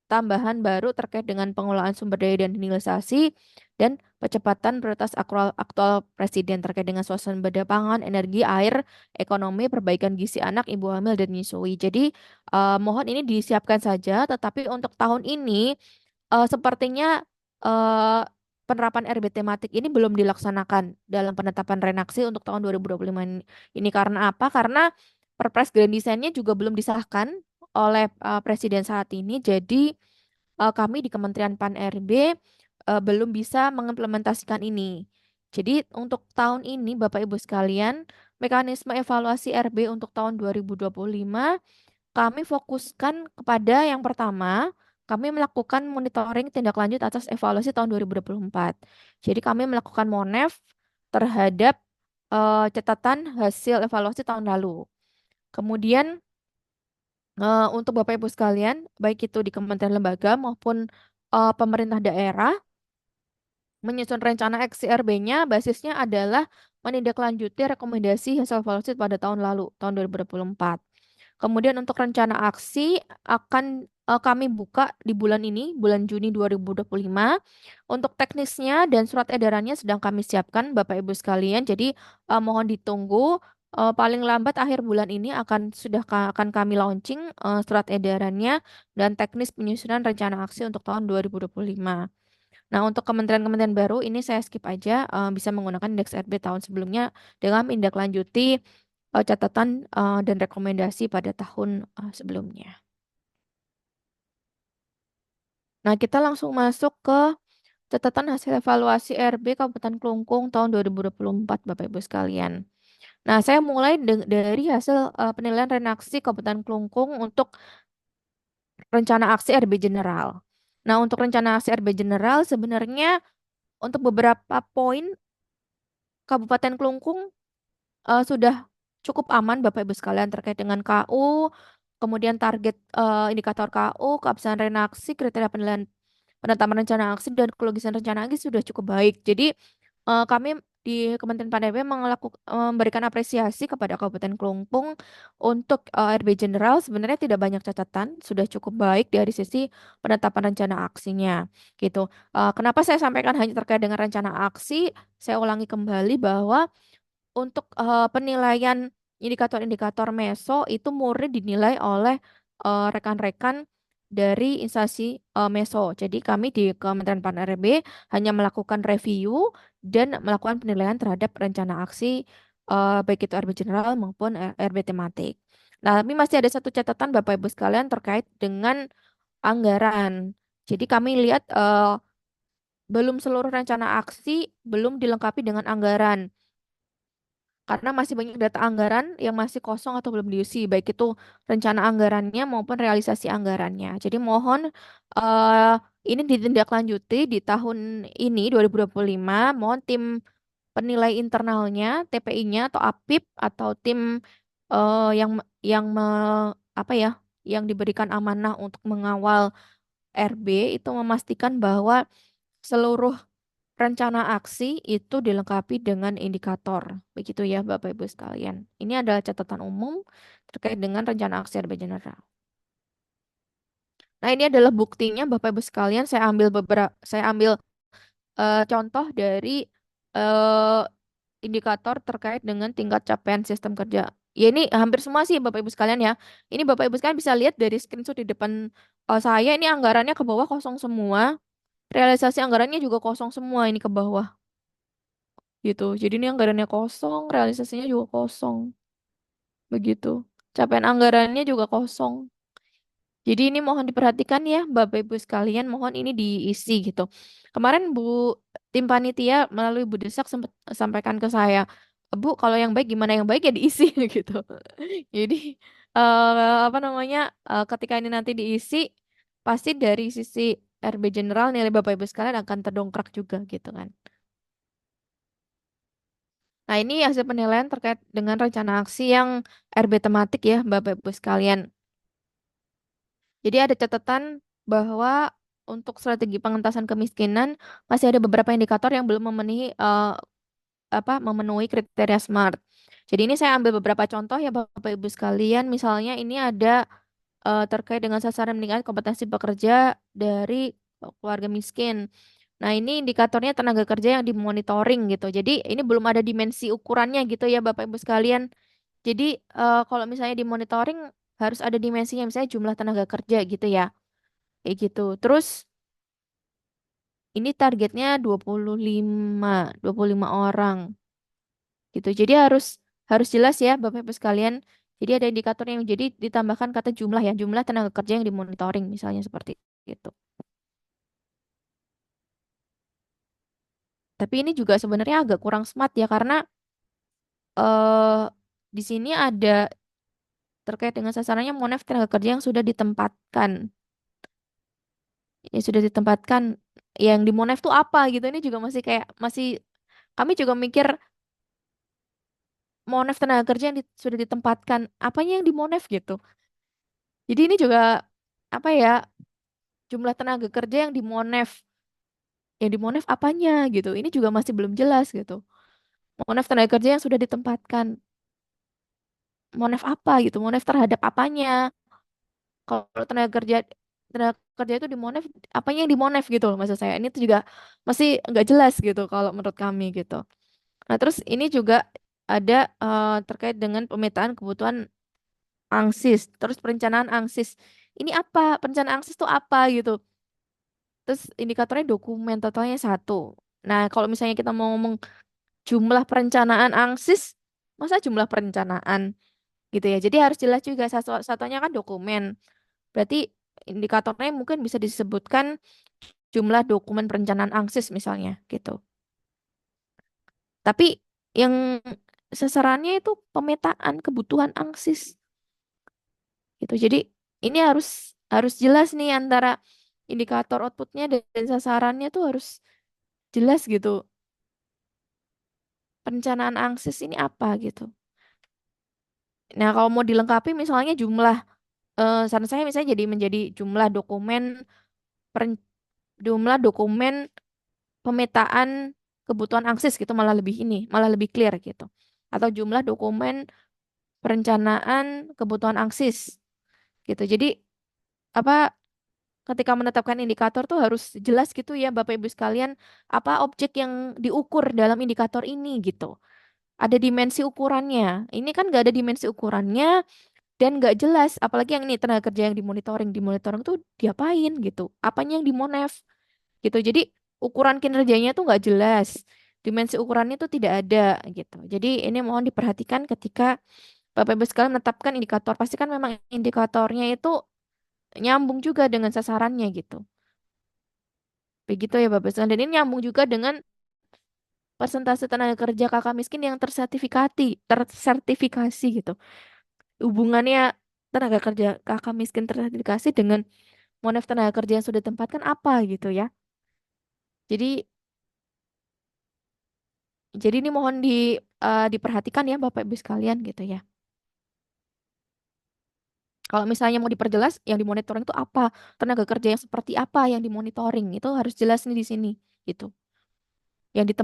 tambahan baru terkait dengan pengelolaan sumber daya dan hilirisasi dan percepatan prioritas aktual Presiden terkait dengan swasembada pangan, energi, air, ekonomi, perbaikan gizi anak, ibu hamil, dan menyusui. Jadi mohon ini disiapkan saja, tetapi untuk tahun ini sepertinya eh, penerapan RB tematik ini belum dilaksanakan dalam penetapan renaksi untuk tahun 2025 ini. Karena apa? Karena Perpres Grand Design-nya juga belum disahkan oleh Presiden saat ini. Jadi kami di Kementerian Pan RB belum bisa mengimplementasikan ini. Jadi untuk tahun ini Bapak Ibu sekalian, mekanisme evaluasi RB untuk tahun 2025 kami fokuskan kepada yang pertama, kami melakukan monitoring tindak lanjut atas evaluasi tahun 2024. Jadi kami melakukan MONEF terhadap catatan hasil evaluasi tahun lalu. Kemudian untuk Bapak Ibu sekalian, baik itu di kementerian lembaga maupun pemerintah daerah menyusun rencana aksi RB-nya, basisnya adalah menindaklanjuti rekomendasi hasil evaluasi pada tahun lalu, tahun 2024. Kemudian untuk rencana aksi akan kami buka di bulan ini, bulan Juni 2025. Untuk teknisnya dan surat edarannya sedang kami siapkan, Bapak Ibu sekalian. Jadi mohon ditunggu. Paling lambat akhir bulan ini akan kami launching surat edarannya dan teknis penyusunan rencana aksi untuk tahun 2025. Nah, untuk kementerian-kementerian baru ini saya skip aja, bisa menggunakan indeks RB tahun sebelumnya dengan menindaklanjuti catatan dan rekomendasi pada tahun sebelumnya. Nah, kita langsung masuk ke catatan hasil evaluasi RB Kabupaten Klungkung tahun 2024, Bapak Ibu sekalian. Nah, saya mulai dari hasil penilaian renaksi Kabupaten Klungkung untuk rencana aksi RB General. Nah, untuk rencana aksi RB General sebenarnya untuk beberapa poin Kabupaten Klungkung sudah cukup aman Bapak Ibu sekalian terkait dengan KU, kemudian target indikator KU, keabsahan renaksi, kriteria penilaian penetapan rencana aksi dan ekologisan rencana aksi sudah cukup baik. Jadi kami di Kementerian PANRB memberikan apresiasi kepada Kabupaten Klungkung untuk RB General sebenarnya tidak banyak catatan, sudah cukup baik dari sisi penetapan rencana aksinya gitu. Kenapa saya sampaikan hanya terkait dengan rencana aksi? Saya ulangi kembali bahwa untuk penilaian indikator-indikator meso itu murni dinilai oleh rekan-rekan dari instansi meso. Jadi kami di Kementerian PAN-RB hanya melakukan review dan melakukan penilaian terhadap rencana aksi baik itu RB general maupun RB tematik. Nah, tapi masih ada satu catatan Bapak Ibu sekalian terkait dengan anggaran. Jadi kami lihat belum seluruh rencana aksi belum dilengkapi dengan anggaran karena masih banyak data anggaran yang masih kosong atau belum diisi, baik itu rencana anggarannya maupun realisasi anggarannya. Jadi mohon ini ditindaklanjuti di tahun ini 2025, mohon tim penilai internalnya, TPI-nya atau APIP atau tim apa ya, yang diberikan amanah untuk mengawal RB itu memastikan bahwa seluruh rencana aksi itu dilengkapi dengan indikator. Begitu ya Bapak Ibu sekalian. Ini adalah catatan umum terkait dengan rencana aksi RB General. Nah, ini adalah buktinya Bapak Ibu sekalian. Saya ambil contoh dari eh, indikator terkait dengan tingkat capaian sistem kerja. Ya ini hampir semua sih Bapak Ibu sekalian ya. Ini Bapak Ibu sekalian bisa lihat dari screenshot di depan saya ini anggarannya ke bawah kosong semua. Realisasi anggarannya juga kosong semua ini ke bawah. Gitu. Jadi ini anggarannya kosong, realisasinya juga kosong. Begitu. Capaian anggarannya juga kosong. Jadi ini mohon diperhatikan ya, Bapak Ibu sekalian, mohon ini diisi gitu. Kemarin tim panitia melalui Bu Desak sempat sampaikan ke saya, Bu, kalau yang baik gimana yang baik ya diisi gitu. Jadi apa namanya, ketika ini nanti diisi, pasti dari sisi RB General nilai Bapak Ibu sekalian akan terdongkrak juga gitu kan. Nah, ini hasil penilaian terkait dengan rencana aksi yang RB tematik ya, Bapak Ibu sekalian. Jadi ada catatan bahwa untuk strategi pengentasan kemiskinan masih ada beberapa indikator yang belum memenuhi kriteria SMART. Jadi ini saya ambil beberapa contoh ya Bapak Ibu sekalian. Misalnya ini ada terkait dengan sasaran meningkatkan kompetensi pekerja dari keluarga miskin. Nah, ini indikatornya tenaga kerja yang dimonitoring gitu. Jadi, ini belum ada dimensi ukurannya gitu ya Bapak Ibu sekalian. Jadi, kalau misalnya dimonitoring harus ada dimensinya, misalnya jumlah tenaga kerja gitu ya. Kayak gitu. Terus, ini targetnya 25 orang gitu. Jadi, harus jelas ya Bapak Ibu sekalian. Jadi, ada indikator yang jadi ditambahkan kata jumlah ya, jumlah tenaga kerja yang dimonitoring misalnya seperti itu. Tapi ini juga sebenarnya agak kurang smart ya karena eh di sini ada terkait dengan sasarannya monef tenaga kerja yang sudah ditempatkan. Yang sudah ditempatkan yang di monef tuh apa gitu. Ini juga masih kami juga mikir monef tenaga kerja yang sudah ditempatkan. Apanya yang di monef gitu. Jadi ini juga apa ya jumlah tenaga kerja yang di Monef. Yang di Monef apanya gitu. Ini juga masih belum jelas gitu. Monef tenaga kerja yang sudah ditempatkan. Monef apa gitu. Monef terhadap apanya. Kalau tenaga kerja itu di Monef, apanya yang di Monef gitu loh maksud saya. Ini tuh juga masih nggak jelas gitu kalau menurut kami gitu. Nah, terus ini juga ada terkait dengan pemetaan kebutuhan ANSIS, terus perencanaan ANSIS. Ini apa? Perencanaan ANSIS itu apa gitu. Terus indikatornya dokumen totalnya 1. Nah, kalau misalnya kita mau ngomong jumlah perencanaan ANSIS, masa jumlah perencanaan gitu ya. Jadi harus jelas juga satunya kan dokumen. Berarti indikatornya mungkin bisa disebutkan jumlah dokumen perencanaan ANSIS misalnya gitu. Tapi yang sasarannya itu pemetaan kebutuhan ANSIS gitu. Jadi ini harus harus jelas nih antara indikator outputnya dan sasarannya tuh harus jelas gitu. Perencanaan ANSIS ini apa gitu. Nah, kalau mau dilengkapi misalnya saran saya misalnya jadi menjadi peren- jumlah dokumen pemetaan kebutuhan ANSIS gitu malah lebih clear gitu. Atau jumlah dokumen perencanaan kebutuhan ANSIS gitu. Jadi apa ketika menetapkan indikator tuh harus jelas gitu ya Bapak Ibu sekalian apa objek yang diukur dalam indikator ini gitu. Ada dimensi ukurannya. Ini kan nggak ada dimensi ukurannya dan nggak jelas. Apalagi yang ini tenaga kerja yang dimonitoring. Dimonitoring tuh diapain gitu. Apanya yang dimonef gitu. Jadi ukuran kinerjanya tuh nggak jelas. Dimensi ukurannya tuh tidak ada gitu. Jadi ini mohon diperhatikan ketika Bapak Ibu sekalian menetapkan indikator. Pastikan memang indikatornya itu nyambung juga dengan sasarannya gitu. Begitu ya Bapak Ibu sekalian. Dan ini nyambung juga dengan persentase tenaga kerja kakak miskin yang tersertifikasi gitu. Hubungannya tenaga kerja kakak miskin tersertifikasi dengan monef tenaga kerja yang sudah ditempatkan apa gitu ya. Jadi jadi ini mohon diperhatikan ya Bapak Ibu sekalian gitu ya. Kalau misalnya mau diperjelas yang dimonitoring itu apa, tenaga kerja yang seperti apa yang dimonitoring itu harus jelas nih di sini gitu. Yang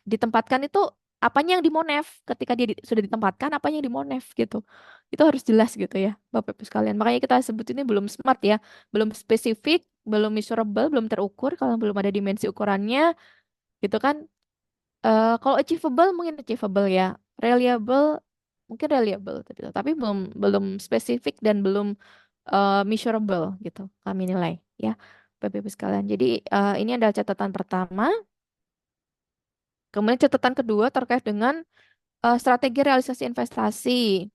ditempatkan itu apanya yang dimonef ketika dia sudah ditempatkan apanya yang dimonef gitu. Itu harus jelas gitu ya Bapak Ibu sekalian. Makanya kita sebut ini belum smart ya, belum spesifik, belum measurable, belum terukur kalau belum ada dimensi ukurannya gitu kan. Kalau achievable mungkin achievable ya, reliable mungkin reliable tapi belum belum spesifik dan belum measurable gitu kami nilai ya Bapak Ibu sekalian. Jadi ini adalah catatan pertama. Kemudian catatan kedua terkait dengan strategi realisasi investasi.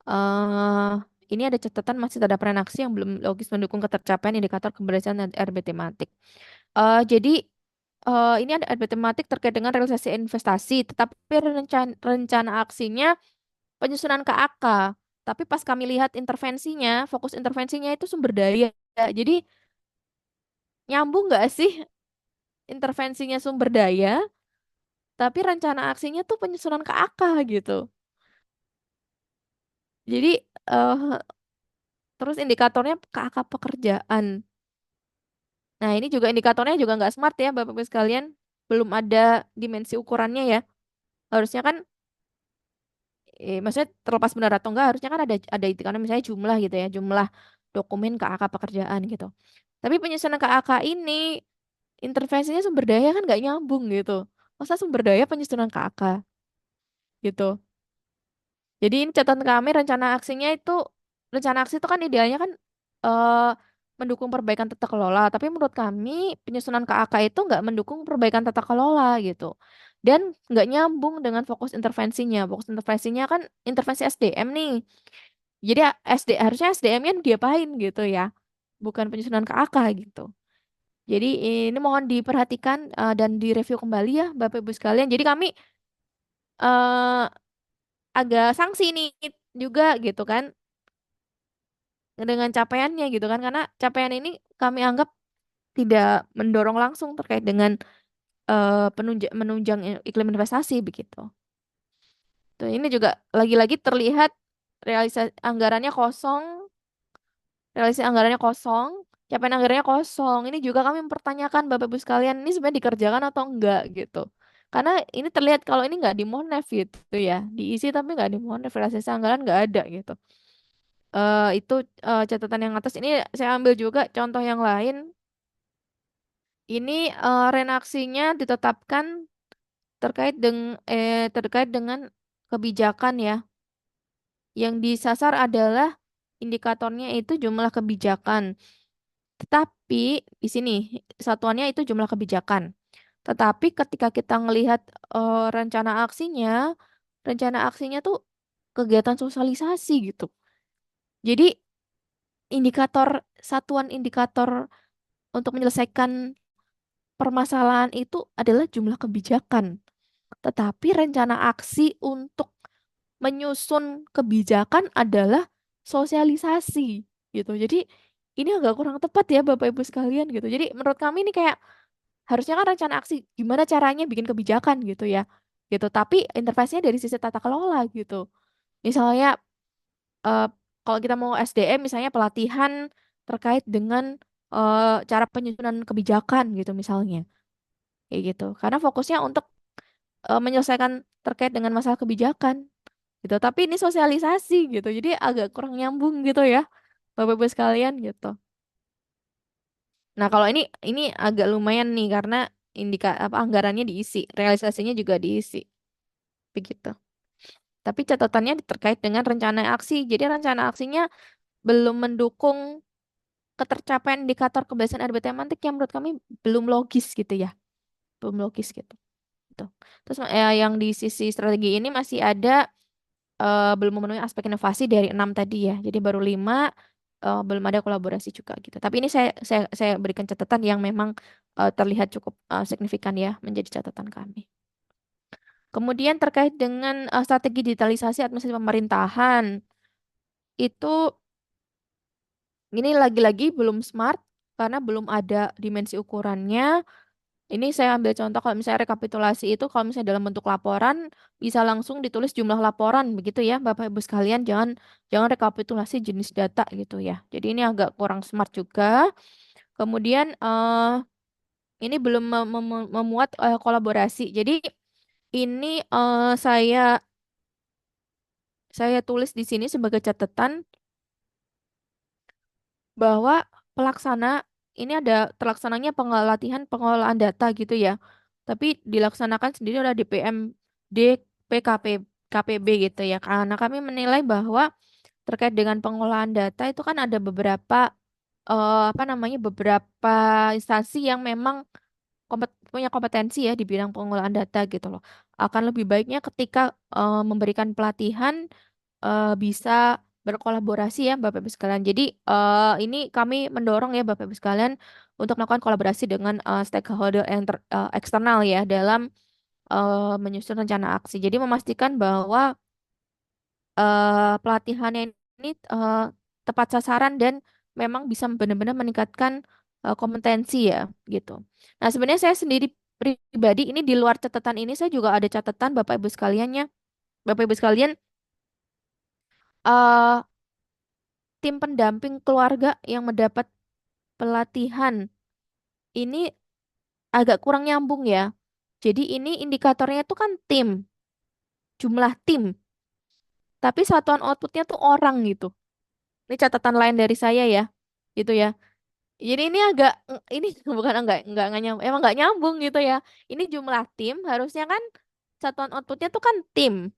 eh ini ada catatan masih terdapat reaksi yang belum logis mendukung ketercapaian indikator keberhasilan RB tematik. Jadi ini ada RB tematik terkait dengan realisasi investasi, tetapi rencana aksinya penyusunan KAK. Tapi pas kami lihat intervensinya, fokus intervensinya itu sumber daya. Jadi nyambung nggak sih intervensinya sumber daya, tapi rencana aksinya tuh penyusunan KAK gitu. Jadi eh terus indikatornya KAK pekerjaan. Nah, ini juga indikatornya juga nggak smart ya, Bapak-Ibu sekalian. Belum ada dimensi ukurannya ya. Harusnya kan, maksudnya terlepas benar atau enggak, harusnya kan ada indikator misalnya jumlah gitu ya, jumlah dokumen KAK pekerjaan gitu. Tapi penyusunan KAK ini intervensinya sumber daya kan nggak nyambung gitu. Masa sumber daya penyusunan KAK gitu. Jadi ini catatan kami rencana aksi itu kan idealnya kan eh, mendukung perbaikan tata kelola. Tapi menurut kami penyusunan KAK itu nggak mendukung perbaikan tata kelola gitu. Dan nggak nyambung dengan fokus intervensinya. Fokus intervensinya kan intervensi SDM nih. Jadi harusnya SDM-nya diapain gitu ya. Bukan penyusunan KAK gitu. Jadi ini mohon diperhatikan dan direview kembali ya Bapak Ibu sekalian. Jadi kami eh, agak sanksi nih juga gitu kan dengan capaiannya gitu kan karena capaian ini kami anggap tidak mendorong langsung terkait dengan menunjang iklim investasi begitu. Tuh, ini juga lagi-lagi terlihat realisasi anggarannya kosong, realisasi anggarannya kosong. capaian anggarannya kosong. Ini juga kami mempertanyakan Bapak Ibu sekalian, ini sebenarnya dikerjakan atau enggak gitu. Karena ini terlihat kalau ini nggak dimonef gitu ya, diisi tapi nggak dimonef, realisasi anggaran nggak ada gitu. Itu catatan yang atas. Ini saya ambil juga contoh yang lain. Ini renaksinya ditetapkan terkait dengan kebijakan ya. Yang disasar adalah indikatornya itu jumlah kebijakan. Tetapi di sini satuannya itu jumlah kebijakan. Tetapi ketika kita ngelihat rencana aksinya tuh kegiatan sosialisasi gitu. Jadi satuan indikator untuk menyelesaikan permasalahan itu adalah jumlah kebijakan. Tetapi rencana aksi untuk menyusun kebijakan adalah sosialisasi gitu. Jadi ini agak kurang tepat ya Bapak Ibu sekalian gitu. Jadi menurut kami ini kayak harusnya kan rencana aksi gimana caranya bikin kebijakan gitu ya. Gitu. Tapi intervensinya dari sisi tata kelola gitu. Misalnya eh, kalau kita mau SDM misalnya pelatihan terkait dengan cara penyusunan kebijakan gitu misalnya. Kayak gitu. Karena fokusnya untuk menyelesaikan terkait dengan masalah kebijakan gitu. Tapi ini sosialisasi gitu. Jadi agak kurang nyambung gitu ya, Bapak Ibu sekalian gitu. Nah, kalau ini agak lumayan nih karena anggarannya diisi, realisasinya juga diisi. Begitu. Tapi catatannya terkait dengan rencana aksi. Jadi rencana aksinya belum mendukung ketercapaian indikator kebiasaan RB tematik yang menurut kami belum logis gitu ya. Belum logis gitu. Gitu. Terus yang di sisi strategi ini masih ada belum memenuhi aspek inovasi dari 6 tadi ya. Jadi baru 5 belum ada kolaborasi juga gitu. Tapi ini saya berikan catatan yang memang terlihat cukup signifikan ya menjadi catatan kami. Kemudian terkait dengan strategi digitalisasi administrasi pemerintahan itu ini lagi-lagi belum smart karena belum ada dimensi ukurannya. Ini saya ambil contoh kalau misalnya rekapitulasi itu kalau misalnya dalam bentuk laporan bisa langsung ditulis jumlah laporan begitu ya Bapak Ibu sekalian, jangan jangan rekapitulasi jenis data gitu ya. Jadi ini agak kurang smart juga. Kemudian ini belum memuat kolaborasi. Jadi ini saya tulis di sini sebagai catatan bahwa pelaksana ini ada terlaksananya latihan pengelolaan data gitu ya. Tapi dilaksanakan sendiri oleh DPMD PKP KPB gitu ya. Karena kami menilai bahwa terkait dengan pengelolaan data itu kan ada beberapa apa namanya beberapa instansi yang memang punya kompetensi ya di bidang pengelolaan data gitu loh. Akan lebih baiknya ketika memberikan pelatihan bisa berkolaborasi ya Bapak Ibu sekalian. Jadi ini kami mendorong ya Bapak Ibu sekalian untuk melakukan kolaborasi dengan stakeholder eksternal ya dalam menyusun rencana aksi. Jadi memastikan bahwa pelatihannya ini tepat sasaran dan memang bisa benar-benar meningkatkan kompetensi ya gitu. Nah sebenarnya saya sendiri pribadi ini di luar catatan ini saya juga ada catatan Bapak Ibu sekaliannya. Bapak Ibu sekalian eh tim pendamping keluarga yang mendapat pelatihan ini agak kurang nyambung ya. Jadi ini indikatornya itu kan tim, jumlah tim, tapi satuan outputnya tuh orang gitu. Ini catatan lain dari saya ya, gitu ya. Jadi ini agak ini bukan enggak nyambung, emang enggak nyambung gitu ya. Ini jumlah tim harusnya kan satuan outputnya tuh kan tim,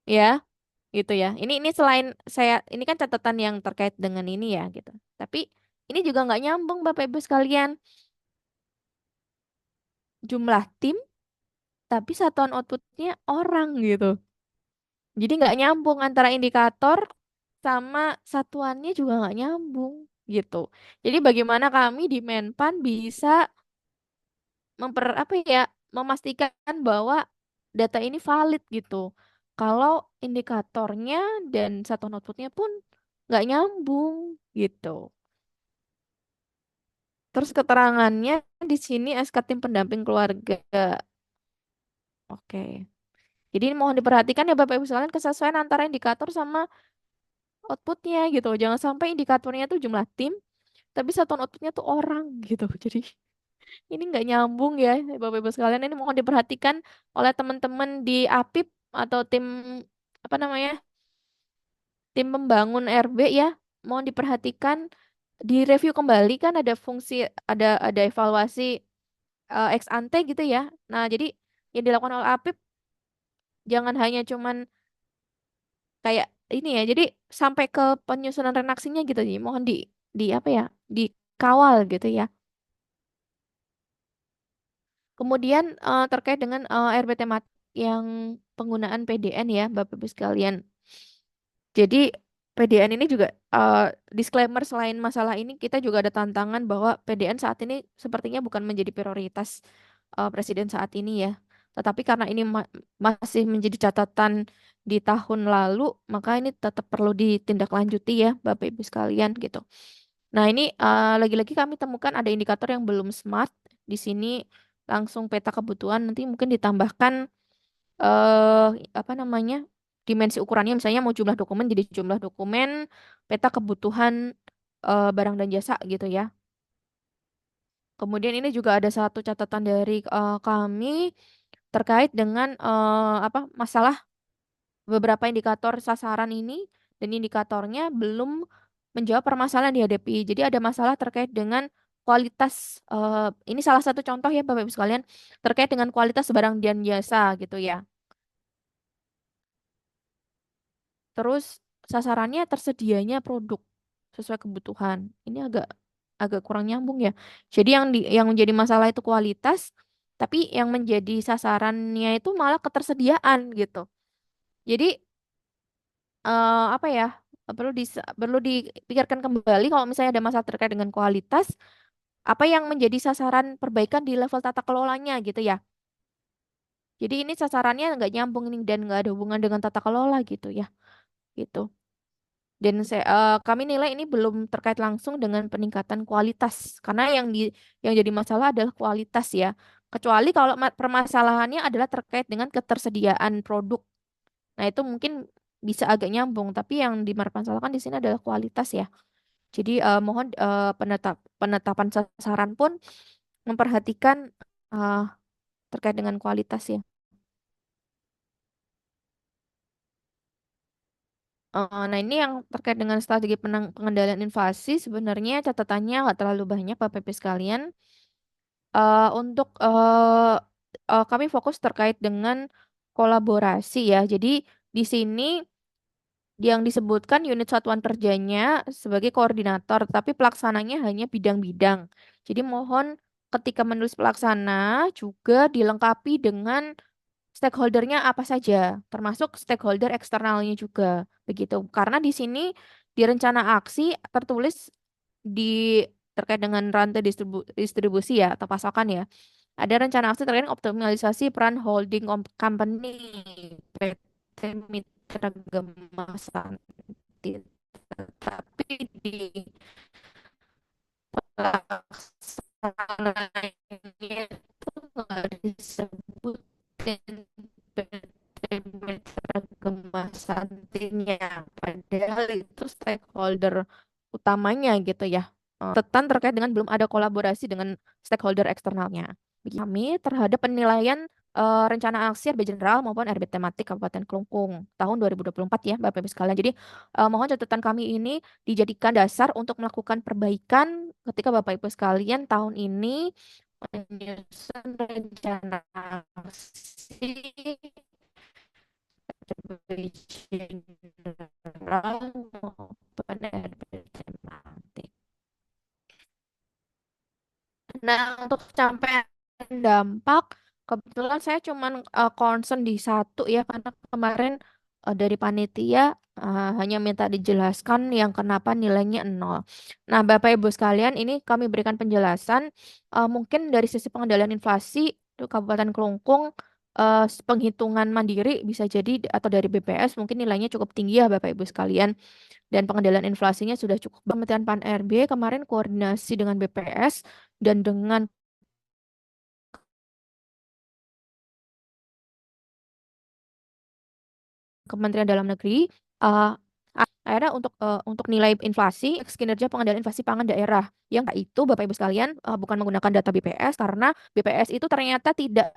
ya, gitu ya. Ini selain saya ini kan catatan yang terkait dengan ini ya gitu. Tapi ini juga nggak nyambung Bapak Ibu sekalian. Jumlah tim tapi satuan outputnya orang gitu. Jadi nggak nyambung antara indikator sama satuannya juga nggak nyambung gitu. Jadi bagaimana kami di Menpan bisa apa ya memastikan bahwa data ini valid gitu. Kalau indikatornya dan satuan outputnya pun nggak nyambung gitu. Terus keterangannya di sini SK tim pendamping keluarga. Oke. Jadi mohon diperhatikan ya Bapak Ibu sekalian kesesuaian antara indikator sama outputnya gitu. Jangan sampai indikatornya itu jumlah tim, tapi satuan outputnya tuh orang gitu. Jadi ini nggak nyambung ya, Bapak Ibu sekalian. Ini mohon diperhatikan oleh teman-teman di APIP atau tim apa namanya, tim pembangun RB ya. Mohon diperhatikan, direview kembali kan ada fungsi, ada evaluasi ex ante gitu ya. Nah, jadi yang dilakukan oleh APIP jangan hanya cuman kayak ini ya. Jadi sampai ke penyusunan redaksinya gitu. Jadi mohon di apa ya? Dikawal gitu ya. Kemudian terkait dengan RB tematik yang penggunaan PDN ya, Bapak Ibu sekalian. Jadi PDN ini juga disclaimer, selain masalah ini kita juga ada tantangan bahwa PDN saat ini sepertinya bukan menjadi prioritas Presiden saat ini ya. Tetapi karena ini masih menjadi catatan di tahun lalu, maka ini tetap perlu ditindaklanjuti ya Bapak Ibu sekalian gitu. Nah, ini lagi-lagi kami temukan ada indikator yang belum smart di sini, langsung peta kebutuhan, nanti mungkin ditambahkan apa namanya, dimensi ukurannya, misalnya mau jumlah dokumen jadi jumlah dokumen, peta kebutuhan barang dan jasa gitu ya. Kemudian ini juga ada satu catatan dari kami terkait dengan apa masalah beberapa indikator sasaran ini, dan indikatornya belum menjawab permasalahan yang dihadapi. Jadi ada masalah terkait dengan kualitas, ini salah satu contoh ya Bapak Ibu sekalian, terkait dengan kualitas barang dan jasa gitu ya. Terus sasarannya tersedianya produk sesuai kebutuhan. Ini agak agak kurang nyambung ya. Jadi yang menjadi masalah itu kualitas, tapi yang menjadi sasarannya itu malah ketersediaan gitu. Jadi apa ya? Perlu dipikirkan kembali kalau misalnya ada masalah terkait dengan kualitas, apa yang menjadi sasaran perbaikan di level tata kelolanya gitu ya. Jadi ini sasarannya nggak nyambung ini dan nggak ada hubungan dengan tata kelola gitu ya. Gitu. Dan kami nilai ini belum terkait langsung dengan peningkatan kualitas, karena yang jadi masalah adalah kualitas ya. Kecuali kalau permasalahannya adalah terkait dengan ketersediaan produk. Nah, itu mungkin bisa agak nyambung, tapi yang dipermasalahkan di sini adalah kualitas ya. Jadi mohon penetapan sasaran pun memperhatikan eh, terkait dengan kualitas ya. Nah, ini yang terkait dengan strategi pengendalian inflasi, sebenarnya catatannya nggak terlalu banyak Bapak Ibu sekalian. Untuk kami fokus terkait dengan kolaborasi ya. Jadi di sini yang disebutkan unit satuan kerjanya sebagai koordinator, tapi pelaksananya hanya bidang-bidang. Jadi mohon ketika menulis pelaksana juga dilengkapi dengan stakeholdernya apa saja, termasuk stakeholder eksternalnya juga, begitu. Karena di sini di rencana aksi tertulis di terkait dengan rantai distribusi ya atau pasokan ya. Ada rencana aksi terkait optimalisasi peran holding company PT Mitra Gema Santi. Tapi di pelaksananya itu nggak disebutin PT Mitra Gema Santinya, padahal itu stakeholder utamanya gitu ya. Catatan terkait dengan belum ada kolaborasi dengan stakeholder eksternalnya. Bagi kami terhadap penilaian rencana aksi RB General maupun RB tematik Kabupaten Kelungkung tahun 2024 ya Bapak Ibu sekalian. Jadi mohon catatan kami ini dijadikan dasar untuk melakukan perbaikan ketika Bapak Ibu sekalian tahun ini menyusun rencana aksi RB General maupun RB tematik. Nah, untuk capaian dampak, kebetulan saya cuman concern di satu ya, karena kemarin dari panitia hanya minta dijelaskan yang kenapa nilainya 0. Nah, Bapak Ibu sekalian, ini kami berikan penjelasan, mungkin dari sisi pengendalian inflasi, itu Kabupaten Kelungkung, penghitungan mandiri bisa jadi, atau dari BPS mungkin nilainya cukup tinggi ya Bapak Ibu sekalian. Dan pengendalian inflasinya sudah cukup. Kementerian Pan-RB kemarin koordinasi dengan BPS dan dengan Kementerian Dalam Negeri, akhirnya untuk nilai inflasi, kinerja pengendalian inflasi pangan daerah. Yang itu Bapak Ibu sekalian bukan menggunakan data BPS karena BPS itu ternyata tidak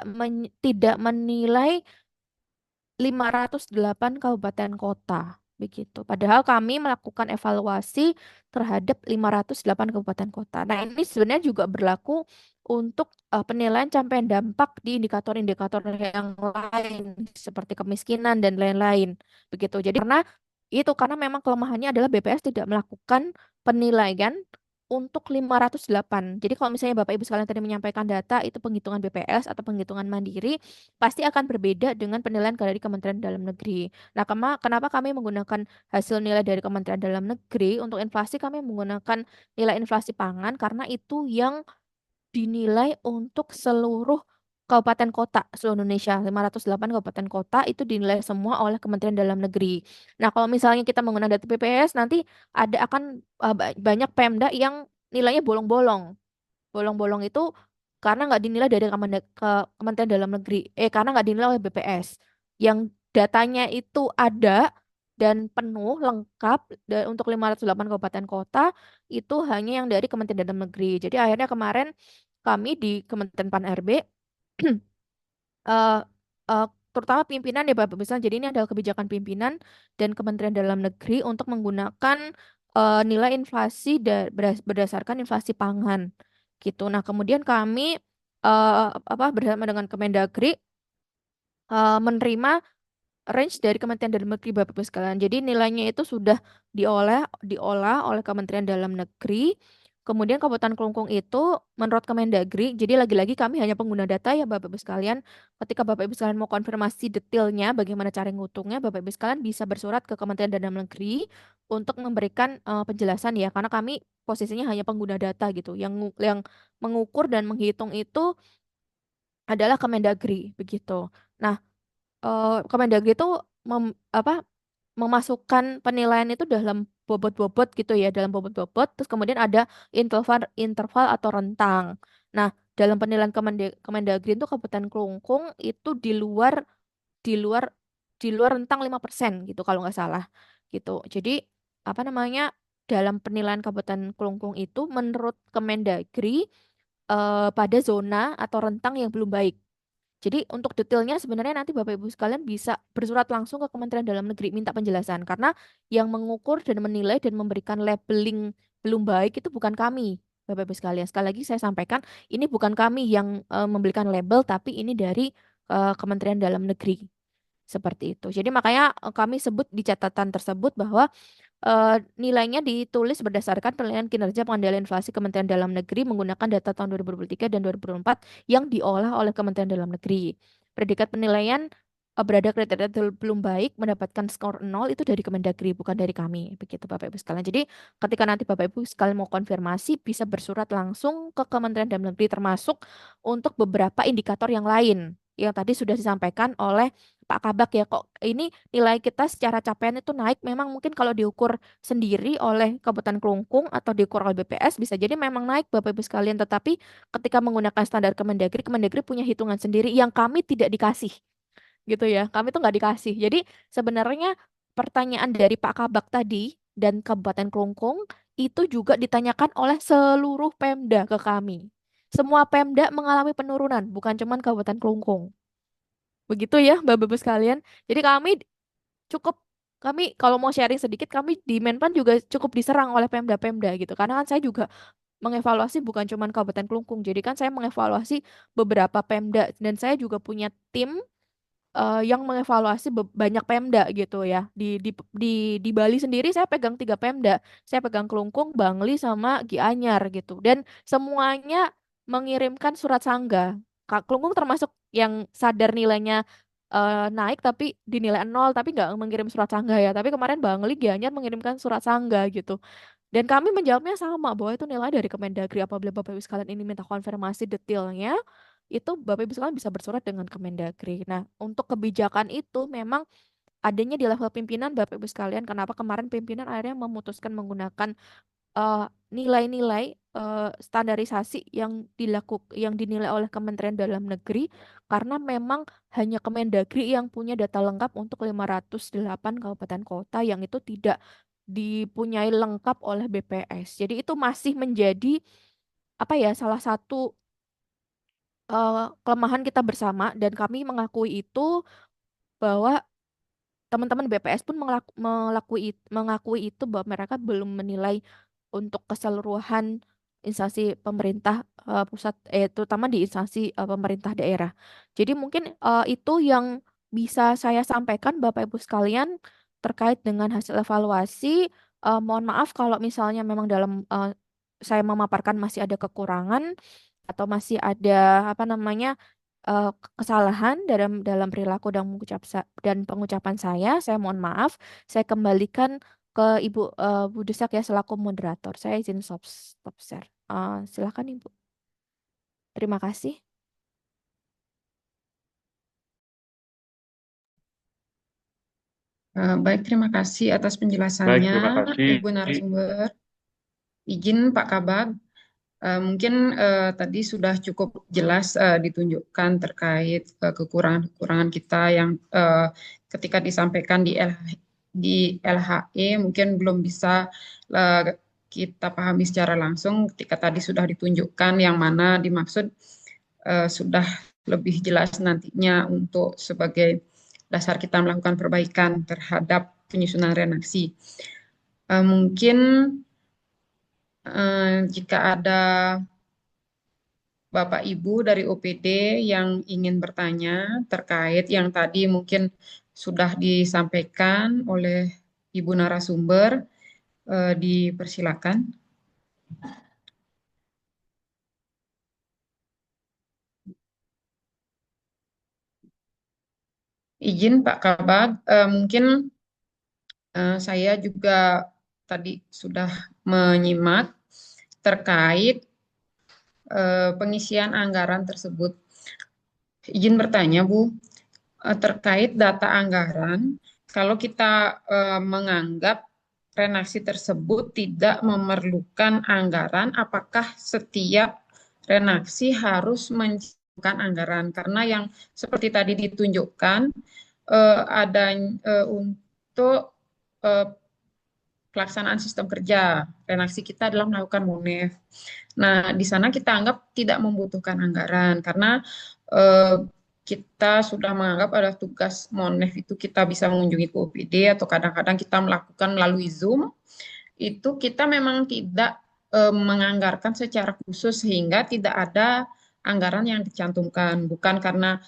menilai 508 kabupaten kota begitu. Padahal kami melakukan evaluasi terhadap 508 kabupaten kota. Nah, ini sebenarnya juga berlaku untuk penilaian capaian dampak di indikator-indikator yang lain seperti kemiskinan dan lain-lain begitu. Jadi karena memang kelemahannya adalah BPS tidak melakukan penilaian untuk 508. Jadi kalau misalnya Bapak Ibu sekalian tadi menyampaikan data itu penghitungan BPS atau penghitungan mandiri, pasti akan berbeda dengan penilaian dari Kementerian Dalam Negeri. Nah, kenapa kami menggunakan hasil nilai dari Kementerian Dalam Negeri? Untuk inflasi kami menggunakan nilai inflasi pangan karena itu yang dinilai untuk seluruh kabupaten kota seluruh Indonesia. 508 kabupaten kota itu dinilai semua oleh Kementerian Dalam Negeri. Nah, kalau misalnya kita menggunakan data BPS, nanti akan banyak Pemda yang nilainya bolong-bolong. Bolong-bolong itu karena nggak dinilai dari Kementerian Dalam Negeri. Karena nggak dinilai oleh BPS. Yang datanya itu ada dan penuh, lengkap untuk 508 kabupaten kota, itu hanya yang dari Kementerian Dalam Negeri. Jadi akhirnya kemarin kami di Kementerian Pan-RB, eh, eh, terutama pimpinan ya Bapak Ibu. Jadi ini adalah kebijakan pimpinan dan Kementerian Dalam Negeri untuk menggunakan nilai inflasi berdasarkan inflasi pangan gitu. Nah, kemudian kami bersama dengan Kemendagri menerima range dari Kementerian Dalam Negeri Bapak Ibu sekalian. Jadi nilainya itu sudah diolah oleh Kementerian Dalam Negeri. Kemudian Kabupaten Kelungkung itu menurut Kemendagri, jadi lagi-lagi kami hanya pengguna data ya Bapak Ibu sekalian. Ketika Bapak Ibu sekalian mau konfirmasi detailnya bagaimana cara ngitungnya, Bapak Ibu sekalian bisa bersurat ke Kementerian Dalam Negeri untuk memberikan penjelasan ya, karena kami posisinya hanya pengguna data gitu. Yang mengukur dan menghitung itu adalah Kemendagri begitu. Nah, Kemendagri itu memasukkan penilaian itu dalam bobot-bobot gitu ya, dalam bobot-bobot. Terus kemudian ada interval atau rentang. Nah, dalam penilaian Kemendagri itu Kabupaten Kelungkung itu di luar di luar rentang 5% gitu kalau nggak salah gitu. Jadi apa namanya, dalam penilaian Kabupaten Kelungkung itu menurut Kemendagri pada zona atau rentang yang belum baik. Jadi untuk detailnya sebenarnya nanti Bapak Ibu sekalian bisa bersurat langsung ke Kementerian Dalam Negeri minta penjelasan karena yang mengukur dan menilai dan memberikan labeling belum baik itu bukan kami, Bapak Ibu sekalian. Sekali lagi saya sampaikan ini bukan kami yang memberikan label tapi ini dari Kementerian Dalam Negeri. Seperti itu. Jadi makanya kami sebut di catatan tersebut bahwa nilainya ditulis berdasarkan penilaian kinerja pengendalian inflasi Kementerian Dalam Negeri menggunakan data tahun 2023 dan 2024 yang diolah oleh Kementerian Dalam Negeri. Predikat penilaian berada kriteria belum baik mendapatkan skor 0 itu dari Kemendagri bukan dari kami. Begitu Bapak Ibu sekalian. Jadi ketika nanti Bapak Ibu sekalian mau konfirmasi bisa bersurat langsung ke Kementerian Dalam Negeri termasuk untuk beberapa indikator yang lain yang tadi sudah disampaikan oleh Pak Kabak ya, kok ini nilai kita secara capaian itu naik. Memang mungkin kalau diukur sendiri oleh Kabupaten Kelungkung atau diukur oleh BPS bisa jadi memang naik Bapak Ibu sekalian. Tetapi ketika menggunakan standar Kemendagri, Kemendagri punya hitungan sendiri yang kami tidak dikasih gitu ya. Kami tuh nggak dikasih. Jadi sebenarnya pertanyaan dari Pak Kabak tadi dan Kabupaten Kelungkung itu juga ditanyakan oleh seluruh Pemda ke kami. Semua Pemda mengalami penurunan, bukan cuma Kabupaten Kelungkung. Begitu ya, Bapak-Bapak sekalian. Jadi cukup kami kalau mau sharing sedikit, kami di Menpan juga cukup diserang oleh Pemda-Pemda gitu. Karena kan saya juga mengevaluasi bukan cuma Kabupaten Kelungkung. Jadi kan saya mengevaluasi beberapa Pemda dan saya juga punya tim yang mengevaluasi banyak Pemda gitu ya. Di Bali sendiri saya pegang 3 Pemda. Saya pegang Kelungkung, Bangli sama Gianyar gitu. Dan semuanya mengirimkan surat sanggah. Kelungkung termasuk yang sadar nilainya naik tapi dinilai 0 tapi nggak mengirim surat sanggah ya. Tapi kemarin Bangli, Gianyar mengirimkan surat sanggah gitu. Dan kami menjawabnya sama bahwa itu nilai dari Kemendagri. Apabila Bapak Ibu sekalian ini minta konfirmasi detailnya, itu Bapak Ibu sekalian bisa bersurat dengan Kemendagri. Nah, untuk kebijakan itu memang adanya di level pimpinan Bapak Ibu sekalian. Kenapa kemarin pimpinan akhirnya memutuskan menggunakan nilai-nilai standarisasi yang dinilai oleh Kementerian Dalam Negeri karena memang hanya Kemendagri yang punya data lengkap untuk 508 kabupaten kota yang itu tidak dipunyai lengkap oleh BPS. Jadi itu masih menjadi apa ya, salah satu kelemahan kita bersama, dan kami mengakui itu, bahwa teman-teman BPS pun mengakui itu, bahwa mereka belum menilai untuk keseluruhan instansi pemerintah pusat, terutama di instansi pemerintah daerah. Jadi mungkin itu yang bisa saya sampaikan Bapak Ibu sekalian terkait dengan hasil evaluasi. Mohon maaf kalau misalnya memang dalam saya memaparkan masih ada kekurangan atau masih ada apa namanya kesalahan dalam dalam perilaku dan pengucapan saya. Saya mohon maaf. Saya kembalikan ke Ibu Bu Desak ya selaku moderator. Saya izin stop share. Silakan Ibu. Terima kasih. Baik, terima kasih atas Baik, penjelasannya, terima kasih. Ibu narasumber. Izin Pak Kabag, mungkin tadi sudah cukup jelas ditunjukkan terkait kekurangan-kekurangan kita yang ketika disampaikan di LHE mungkin belum bisa eh, kita pahami secara langsung ketika tadi sudah ditunjukkan yang mana dimaksud sudah lebih jelas nantinya untuk sebagai dasar kita melakukan perbaikan terhadap penyusunan renaksi. Mungkin jika ada Bapak Ibu dari OPD yang ingin bertanya terkait yang tadi mungkin sudah disampaikan oleh Ibu narasumber, dipersilakan. Izin Pak Kabag, mungkin saya juga tadi sudah menyimak terkait pengisian anggaran tersebut. Izin bertanya, Bu, terkait data anggaran, kalau kita menganggap renaksi tersebut tidak memerlukan anggaran, apakah setiap renaksi harus mencantumkan anggaran? Karena yang seperti tadi ditunjukkan ada untuk pelaksanaan sistem kerja. Renaksi kita adalah melakukan MONEF. Nah, di sana kita anggap tidak membutuhkan anggaran karena kita sudah menganggap ada tugas MONEF itu kita bisa mengunjungi ke OPD atau kadang-kadang kita melakukan melalui Zoom. Itu kita memang tidak menganggarkan secara khusus sehingga tidak ada anggaran yang dicantumkan. Bukan karena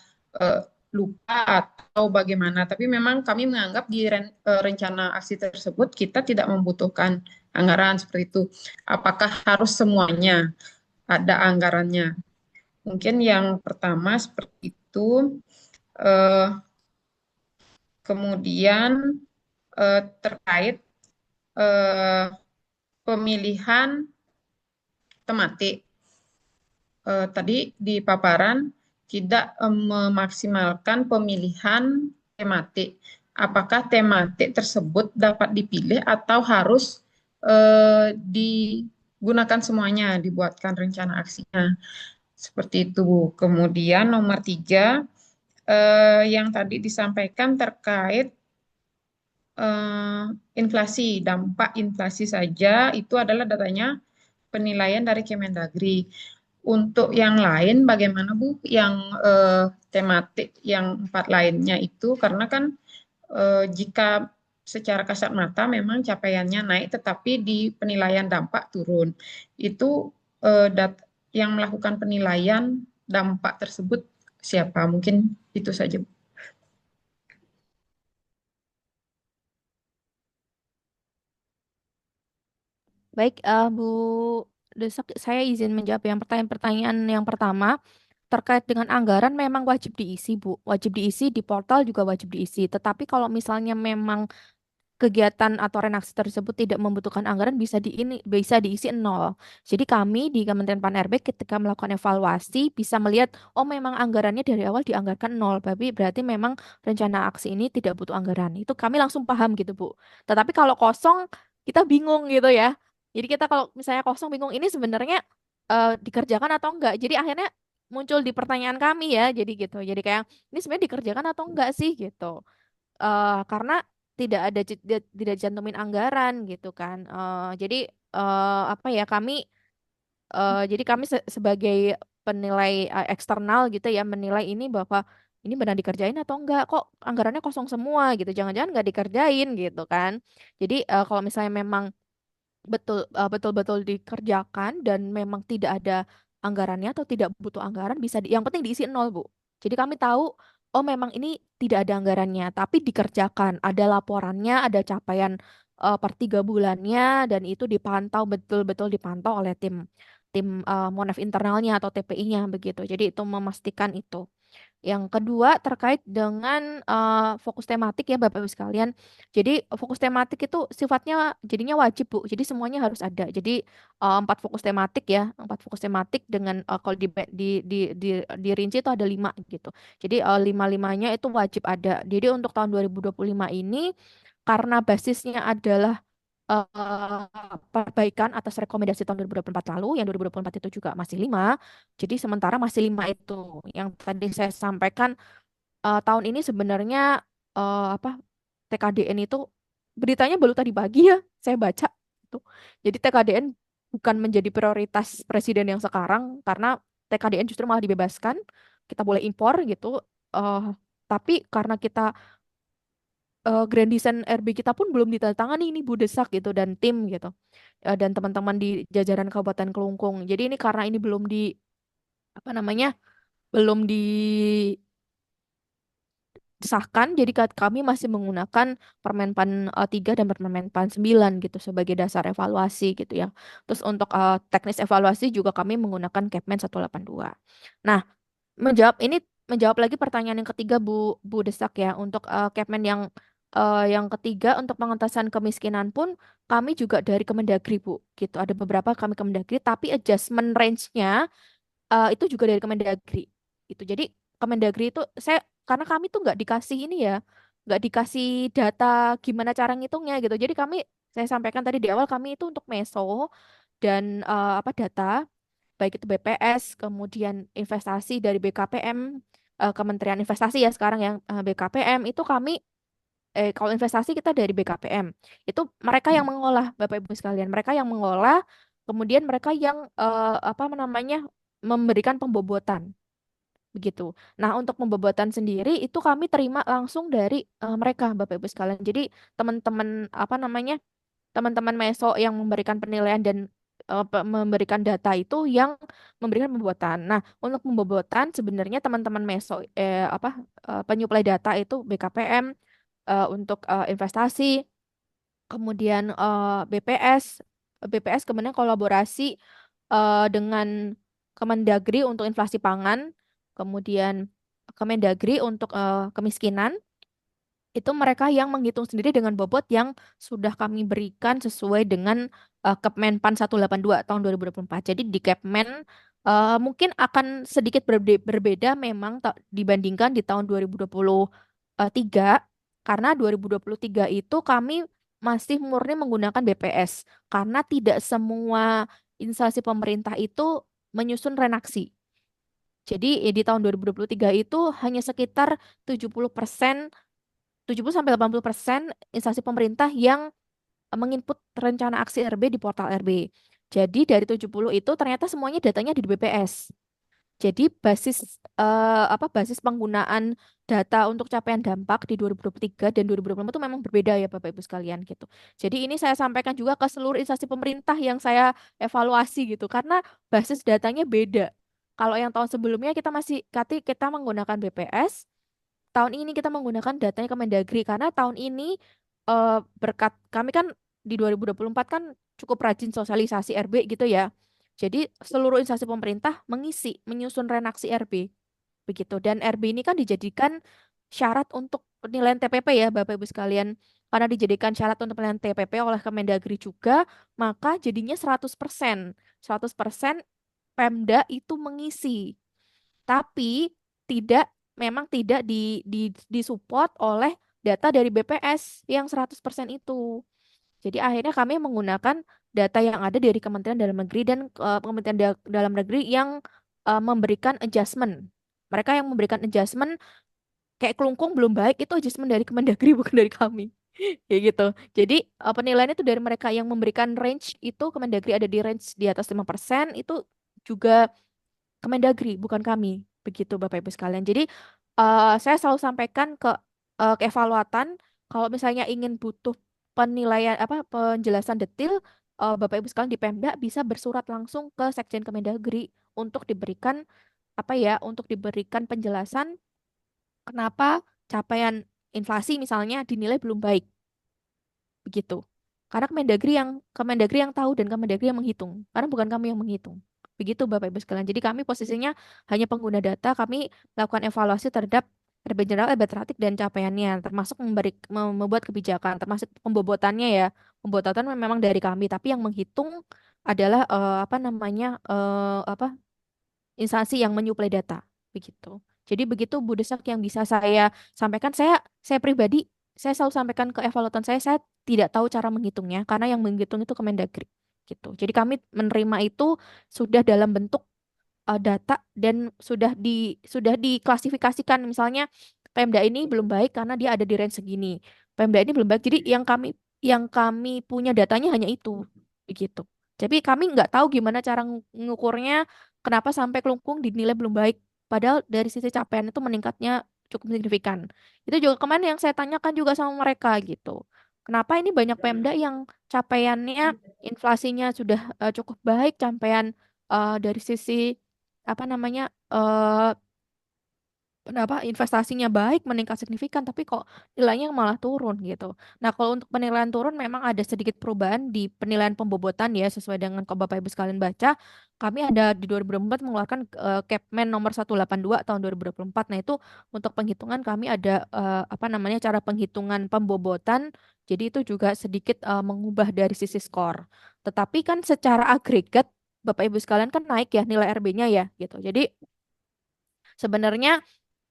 lupa atau bagaimana, tapi memang kami menganggap di rencana aksi tersebut kita tidak membutuhkan anggaran seperti itu. Apakah harus semuanya ada anggarannya? Mungkin yang pertama seperti itu. Kemudian terkait pemilihan tematik. Tadi di paparan tidak memaksimalkan pemilihan tematik. Apakah tematik tersebut dapat dipilih atau harus digunakan semuanya, dibuatkan rencana aksinya. Seperti itu, Bu. Kemudian nomor 3, yang tadi disampaikan terkait inflasi, dampak inflasi saja itu adalah datanya penilaian dari Kemendagri. Untuk yang lain bagaimana Bu? Yang tematik yang 4 lainnya itu karena kan jika secara kasat mata memang capaiannya naik tetapi di penilaian dampak turun. Itu yang melakukan penilaian dampak tersebut siapa? Mungkin itu saja, Bu. Baik, Bu Desak, saya izin menjawab yang pertanyaan yang pertama. Terkait dengan anggaran memang wajib diisi, Bu. Wajib diisi di portal juga wajib diisi. Tetapi kalau misalnya memang kegiatan atau renaksi tersebut tidak membutuhkan anggaran, bisa diisi nol. Jadi kami di Kementerian Pan-RB ketika melakukan evaluasi bisa melihat oh memang anggarannya dari awal dianggarkan nol. Tapi berarti memang rencana aksi ini tidak butuh anggaran. Itu kami langsung paham gitu, Bu. Tetapi kalau kosong kita bingung gitu ya. Jadi kita kalau misalnya kosong bingung ini sebenarnya dikerjakan atau enggak. Jadi akhirnya muncul di pertanyaan kami ya. Jadi gitu. Jadi kayak ini sebenarnya dikerjakan atau enggak sih gitu. Karena tidak cantumin anggaran gitu kan. Jadi apa ya jadi kami sebagai penilai eksternal gitu ya menilai ini bahwa ini benar dikerjain atau enggak, kok anggarannya kosong semua gitu, jangan-jangan nggak dikerjain gitu kan. Jadi kalau misalnya memang betul-betul dikerjakan dan memang tidak ada anggarannya atau tidak butuh anggaran bisa yang penting diisi nol, Bu. Jadi kami tahu oh memang ini tidak ada anggarannya tapi dikerjakan, ada laporannya, ada capaian per 3 bulannya dan itu dipantau betul-betul dipantau oleh tim tim Monef internalnya atau TPI-nya begitu. Jadi itu memastikan itu. Yang kedua terkait dengan fokus tematik ya Bapak Ibu sekalian. Jadi fokus tematik itu sifatnya jadinya wajib Bu. Jadi semuanya harus ada. Jadi 4 fokus tematik ya, 4 fokus tematik dengan kalau dirinci itu ada 5 gitu. Jadi lima-limanya itu wajib ada. Jadi untuk tahun 2025 ini karena basisnya adalah perbaikan atas rekomendasi tahun 2024 lalu, yang 2024 itu juga masih 5. Jadi sementara masih 5 itu. Yang tadi saya sampaikan tahun ini sebenarnya apa TKDN itu beritanya baru tadi pagi ya, saya baca itu. Jadi TKDN bukan menjadi prioritas presiden yang sekarang karena TKDN justru malah dibebaskan, kita boleh impor gitu. eh tapi karena kita grand design RB kita pun belum ditandatangani ini Bu Desak gitu dan tim gitu. Dan teman-teman di jajaran Kabupaten Kelungkung. Jadi ini karena ini belum di apa namanya? Belum disahkan jadi kami masih menggunakan Permenpan 3 dan Permenpan 9 gitu sebagai dasar evaluasi gitu ya. Terus untuk teknis evaluasi juga kami menggunakan Kepmen 182. Nah, menjawab lagi pertanyaan yang ketiga Bu Desak ya untuk Kepmen yang ketiga untuk pengentasan kemiskinan pun kami juga dari Kemendagri Bu gitu, ada beberapa kami Kemendagri tapi adjustment range-nya itu juga dari Kemendagri itu. Jadi Kemendagri itu karena kami tuh nggak dikasih ini ya, nggak dikasih data gimana cara ngitungnya gitu. Jadi saya sampaikan tadi di awal kami itu untuk meso dan apa data baik itu BPS, kemudian investasi dari BKPM, Kementerian Investasi ya sekarang yang BKPM itu kalau investasi kita dari BKPM. Itu mereka yang mengolah, Bapak Ibu sekalian. Mereka yang mengolah, kemudian mereka yang apa namanya memberikan pembobotan begitu. Nah, untuk pembobotan sendiri itu kami terima langsung dari mereka, Bapak Ibu sekalian. Jadi teman-teman apa namanya teman-teman meso yang memberikan penilaian dan memberikan data itu yang memberikan pembobotan. Nah, untuk pembobotan sebenarnya teman-teman meso penyuplai data itu BKPM untuk investasi, kemudian BPS kemudian kolaborasi dengan Kemendagri untuk inflasi pangan, kemudian Kemendagri untuk kemiskinan itu mereka yang menghitung sendiri dengan bobot yang sudah kami berikan sesuai dengan Kepmenpan 182 tahun 2024. Jadi di Kepmen mungkin akan sedikit berbeda memang dibandingkan di tahun 2023 karena 2023 itu kami masih murni menggunakan BPS karena tidak semua instansi pemerintah itu menyusun renaksi. Jadi di tahun 2023 itu hanya sekitar 70%, 70-80% instansi pemerintah yang menginput rencana aksi RB di portal RB. Jadi dari 70 itu ternyata semuanya datanya di BPS. Jadi basis penggunaan data untuk capaian dampak di 2023 dan 2024 itu memang berbeda ya Bapak Ibu sekalian gitu. Jadi ini saya sampaikan juga ke seluruh instansi pemerintah yang saya evaluasi gitu karena basis datanya beda. Kalau yang tahun sebelumnya kita menggunakan BPS, tahun ini kita menggunakan datanya Kemendagri karena tahun ini berkat kami kan di 2024 kan cukup rajin sosialisasi RB gitu ya. Jadi seluruh instansi pemerintah menyusun renaksi RB begitu. Dan RB ini kan dijadikan syarat untuk penilaian TPP ya Bapak Ibu sekalian. Karena dijadikan syarat untuk penilaian TPP oleh Kemendagri juga, maka jadinya 100%. 100% Pemda itu mengisi. Tapi memang tidak disupport oleh data dari BPS yang 100% itu. Jadi akhirnya kami menggunakan data yang ada dari Kementerian Dalam Negeri dan Kementerian Dalam Negeri yang memberikan adjustment. Mereka yang memberikan adjustment kayak Kelungkung belum baik itu adjustment dari Kemendagri bukan dari kami. Kayak gitu. Jadi penilaiannya itu dari mereka yang memberikan range itu Kemendagri ada di range di atas 5% itu juga Kemendagri, bukan kami. Begitu Bapak Ibu sekalian. Jadi saya selalu sampaikan ke evaluatan kalau misalnya ingin butuh penilaian apa penjelasan detail Bapak Ibu sekalian di Pemda bisa bersurat langsung ke Sekjen Kemendagri untuk diberikan apa ya, untuk diberikan penjelasan kenapa capaian inflasi misalnya dinilai belum baik begitu. Karena Kemendagri yang tahu dan Kemendagri yang menghitung. Karena bukan kami yang menghitung. Begitu Bapak Ibu sekalian. Jadi kami posisinya hanya pengguna data, kami melakukan evaluasi terhadap RB General, RB Tratik dan capaiannya, termasuk membuat kebijakan, termasuk pembobotannya ya. Pembobotan memang dari kami, tapi yang menghitung adalah apa namanya apa instansi yang menyuplai data begitu. Jadi begitu Bu Desak yang bisa saya sampaikan. Saya pribadi saya selalu sampaikan ke evaluatan saya tidak tahu cara menghitungnya karena yang menghitung itu Kemendagri gitu. Jadi kami menerima itu sudah dalam bentuk data dan sudah diklasifikasikan misalnya Pemda ini belum baik karena dia ada di range segini. Pemda ini belum baik. Jadi yang kami punya datanya hanya itu begitu. Jadi kami nggak tahu gimana cara ngukurnya kenapa sampai Kelungkung dinilai belum baik. Padahal dari sisi capaian itu meningkatnya cukup signifikan. Itu juga kemarin yang saya tanyakan juga sama mereka gitu. Kenapa ini banyak Pemda yang capaiannya inflasinya sudah cukup baik, capaian dari sisi apa namanya kenapa investasinya baik meningkat signifikan tapi kok nilainya malah turun gitu. Nah, kalau untuk penilaian turun memang ada sedikit perubahan di penilaian pembobotan ya sesuai dengan kalau Bapak Ibu sekalian baca, kami ada di 2024 mengeluarkan Kepmen nomor 182 tahun 2024. Nah, itu untuk penghitungan kami ada apa namanya cara penghitungan pembobotan. Jadi itu juga sedikit mengubah dari sisi skor. Tetapi kan secara agregat Bapak Ibu sekalian kan naik ya nilai RB-nya ya gitu. Jadi sebenarnya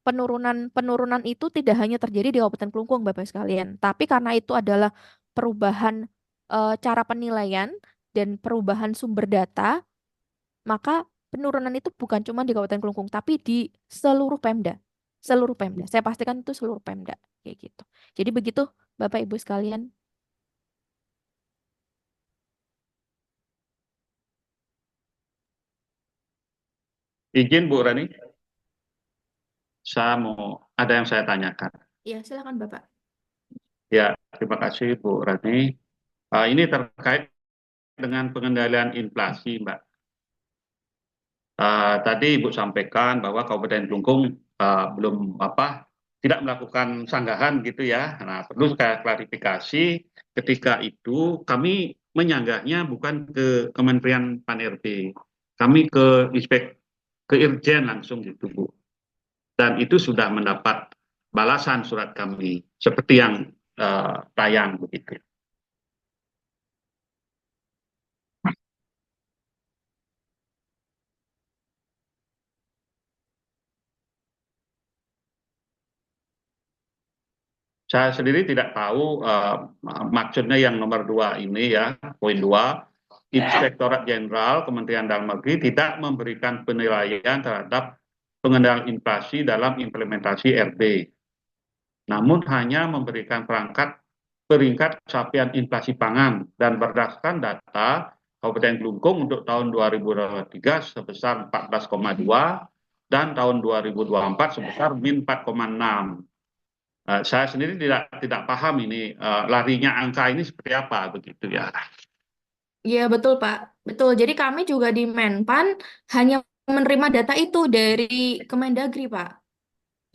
penurunan itu tidak hanya terjadi di Kabupaten Kelungkung, Bapak sekalian, tapi karena itu adalah perubahan cara penilaian dan perubahan sumber data, maka penurunan itu bukan cuma di Kabupaten Kelungkung, tapi di seluruh Pemda. Seluruh Pemda. Saya pastikan itu seluruh Pemda kayak gitu. Jadi begitu Bapak Ibu sekalian. Izin Bu Rani, ada yang saya tanyakan. Ya, silakan Bapak. Ya, terima kasih Bu Rani. Ini terkait dengan pengendalian inflasi, Mbak. Tadi Ibu sampaikan bahwa Kabupaten Kelungkung tidak melakukan sanggahan gitu ya. Nah, perlu saya klarifikasi, ketika itu kami menyanggahnya bukan ke Kementerian Pan-RB, kami ke Irjen langsung gitu Bu. Dan itu sudah mendapat balasan surat kami seperti yang tayang begitu. Saya sendiri tidak tahu maksudnya yang nomor 2 ini ya, poin 2, Inspektorat Jenderal Kementerian Dalam Negeri tidak memberikan penilaian terhadap pengendalian inflasi dalam implementasi RB. Namun hanya memberikan peringkat capaian inflasi pangan dan berdasarkan data Kabupaten Kelungkung untuk tahun 2023 sebesar 14,2 dan tahun 2024 sebesar min 4,6. Saya sendiri tidak paham ini larinya angka ini seperti apa begitu ya. Iya betul Pak, betul. Jadi kami juga di Menpan hanya menerima data itu dari Kemendagri Pak.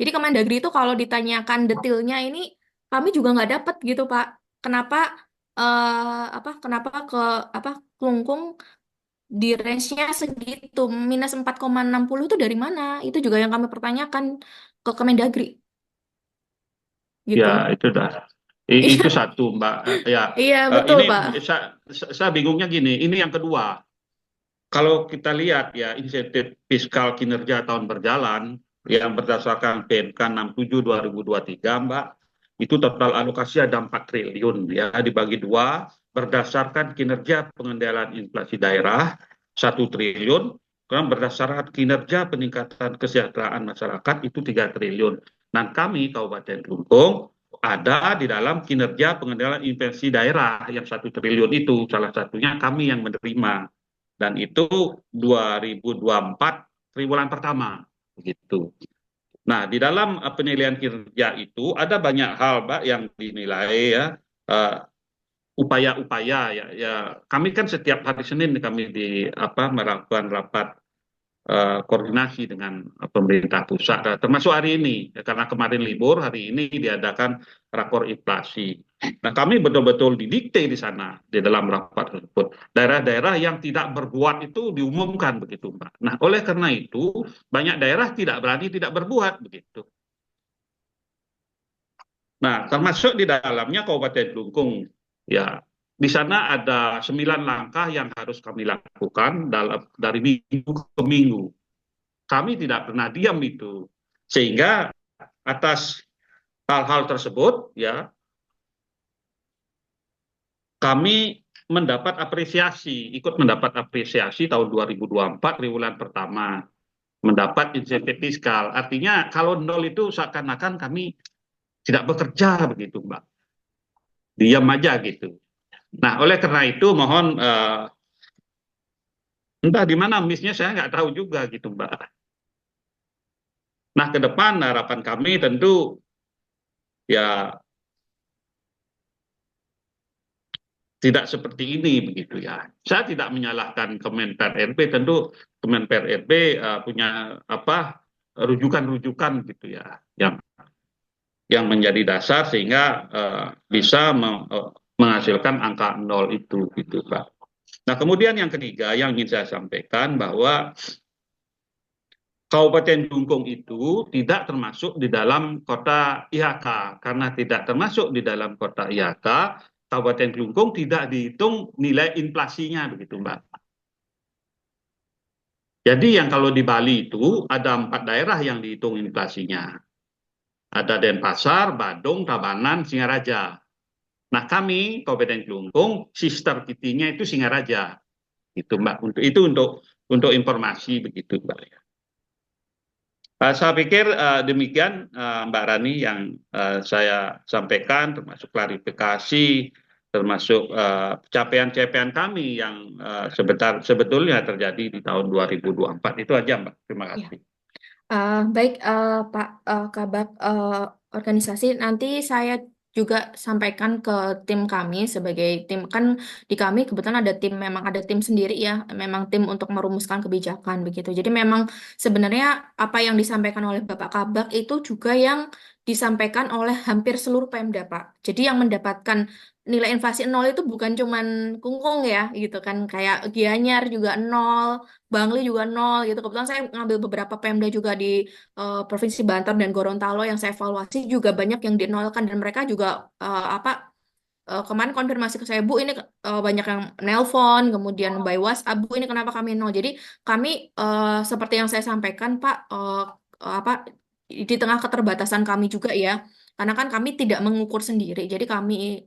Jadi Kemendagri itu kalau ditanyakan detailnya ini kami juga nggak dapat gitu Pak. Kenapa kenapa Kelungkung di range-nya segitu minus 4,60 itu dari mana? Itu juga yang kami pertanyakan ke Kemendagri gitu. Ya, itu dah. Itu satu, Mbak. Iya betul Ini Pak. saya bingungnya gini. Ini yang kedua. Kalau kita lihat ya insentif fiskal kinerja tahun berjalan yang berdasarkan PMK 67 2023, Mbak, itu total alokasi ada 4 triliun ya dibagi 2 berdasarkan kinerja pengendalian inflasi daerah 1 triliun, kemudian berdasarkan kinerja peningkatan kesejahteraan masyarakat itu 3 triliun. Dan kami Kabupaten Kelungkung ada di dalam kinerja pengendalian inflasi daerah yang 1 triliun itu, salah satunya kami yang menerima, dan itu 2024 triwulan pertama begitu. Nah, di dalam penilaian kinerja itu ada banyak hal, Mbak, yang dinilai ya, eh, upaya-upaya ya. Kami kan setiap hari Senin kami melakukan rapat koordinasi dengan pemerintah pusat, termasuk hari ini, ya, karena kemarin libur, hari ini diadakan rakor inflasi. Nah, kami betul-betul didikte di sana, di dalam rapat tersebut. Daerah-daerah yang tidak berbuat itu diumumkan begitu, Mbak. Nah, oleh karena itu, banyak daerah tidak berani tidak berbuat begitu. Nah, termasuk di dalamnya Kabupaten Kelungkung, ya. Di sana ada 9 langkah yang harus kami lakukan dari minggu ke minggu. Kami tidak pernah diam itu, sehingga atas hal-hal tersebut ya kami ikut mendapat apresiasi tahun 2024 triwulan pertama, mendapat insentif fiskal. Artinya kalau nol itu seakan-akan kami tidak bekerja begitu, Mbak, diam aja gitu. Nah, oleh karena itu mohon entah di mana missnya, saya nggak tahu juga gitu, Mbak. Nah, ke depan harapan kami tentu ya tidak seperti ini begitu ya. Saya tidak menyalahkan Kemenper RB, tentu Kemenper RB punya rujukan-rujukan gitu ya, yang menjadi dasar sehingga bisa menghasilkan angka nol itu gitu, Pak. Nah, kemudian yang ketiga yang ingin saya sampaikan bahwa Kabupaten Kelungkung itu tidak termasuk di dalam kota IHK. Karena tidak termasuk di dalam kota IHK, Kabupaten Kelungkung tidak dihitung nilai inflasinya begitu, Mbak. Jadi yang kalau di Bali itu ada 4 daerah yang dihitung inflasinya. Ada Denpasar, Badung, Tabanan, Singaraja. Nah, kami Kabupaten Kelungkung sister city-nya itu Singaraja. Itu, Mbak. Untuk informasi begitu, Mbak. Saya pikir demikian Mbak Rani yang saya sampaikan, termasuk klarifikasi, termasuk capaian-capaian kami yang sebetulnya terjadi di tahun 2024. Itu aja, Mbak. Terima kasih. Baik, Pak Kabak organisasi, nanti saya juga sampaikan ke tim kami sebagai tim, kan di kami kebetulan memang ada tim sendiri ya, memang tim untuk merumuskan kebijakan begitu. Jadi memang sebenarnya apa yang disampaikan oleh Bapak Kabak itu juga yang disampaikan oleh hampir seluruh Pemda, Pak. Jadi yang mendapatkan nilai inflasi nol itu bukan cuman Kungkung ya, gitu kan, kayak Gianyar juga nol, Bangli juga nol gitu. Kebetulan saya ngambil beberapa Pemda juga di Provinsi Banten dan Gorontalo yang saya evaluasi juga banyak yang dinolkan, dan mereka juga kemarin konfirmasi ke saya, Bu, ini banyak yang nelpon, kemudian by WhatsApp, Bu, ini kenapa kami nol. Jadi kami seperti yang saya sampaikan, Pak, di tengah keterbatasan kami juga ya, karena kan kami tidak mengukur sendiri. Jadi kami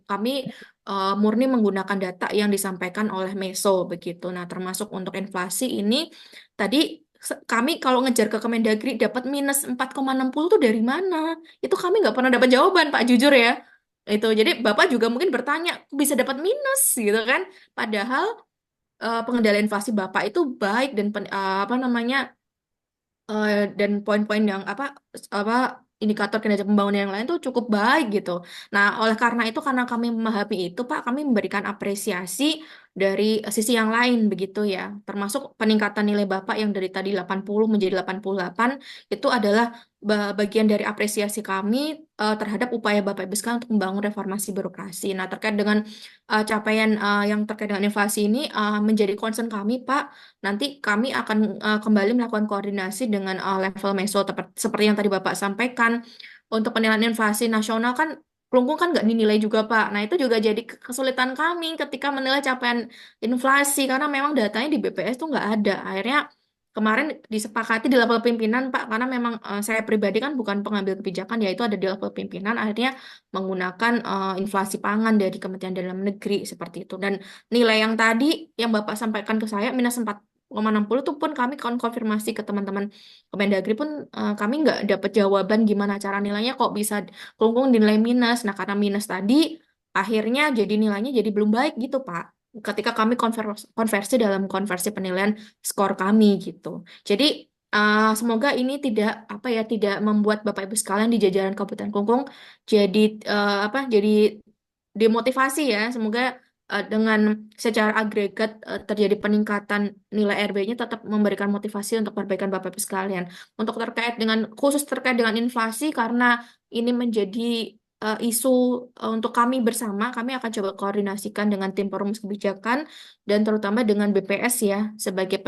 murni menggunakan data yang disampaikan oleh Meso begitu. Nah, termasuk untuk inflasi ini tadi kami kalau ngejar ke Kemendagri dapat minus 4,60 tuh dari mana? Itu kami nggak pernah dapat jawaban, Pak, jujur ya. Itu jadi Bapak juga mungkin bertanya, "Kok bisa dapat minus gitu kan?" Padahal pengendalian inflasi Bapak itu baik, dan dan poin-poin yang indikator kinerja pembangunan yang lain tuh cukup baik gitu. Nah, oleh karena itu, karena kami memahami itu, Pak, kami memberikan apresiasi dari sisi yang lain begitu ya. Termasuk peningkatan nilai Bapak yang dari tadi 80 menjadi 88 itu adalah bagian dari apresiasi kami terhadap upaya Bapak Ibu sekalian untuk membangun reformasi birokrasi. Nah, terkait dengan capaian yang terkait dengan inflasi ini menjadi concern kami, Pak. Nanti kami akan kembali melakukan koordinasi dengan level meso seperti yang tadi Bapak sampaikan. Untuk penilaian inflasi nasional kan Kelungkung kan nggak dinilai juga, Pak. Nah, itu juga jadi kesulitan kami ketika menilai capaian inflasi, karena memang datanya di BPS tuh nggak ada. Akhirnya kemarin disepakati di level pimpinan, Pak, karena memang saya pribadi kan bukan pengambil kebijakan, yaitu ada di level pimpinan, akhirnya menggunakan inflasi pangan dari Kementerian Dalam Negeri seperti itu. Dan nilai yang tadi yang Bapak sampaikan ke saya minus 4 60 tuh pun kami konfirmasi ke teman-teman Kemendagri pun kami nggak dapat jawaban gimana cara nilainya kok bisa kelungkung dinilai minus. Nah, karena minus tadi akhirnya jadi nilainya jadi belum baik gitu, Pak. Ketika kami konversi dalam konversi penilaian skor kami gitu. Jadi semoga ini tidak apa ya tidak membuat Bapak Ibu sekalian di jajaran Kabupaten Klungkung jadi apa jadi demotivasi ya. Semoga dengan secara agregat terjadi peningkatan nilai RB-nya tetap memberikan motivasi untuk perbaikan Bapak Ibu sekalian. Untuk terkait dengan khusus terkait dengan inflasi karena ini menjadi isu untuk kami bersama, kami akan coba koordinasikan dengan tim perumus kebijakan dan terutama dengan BPS ya sebagai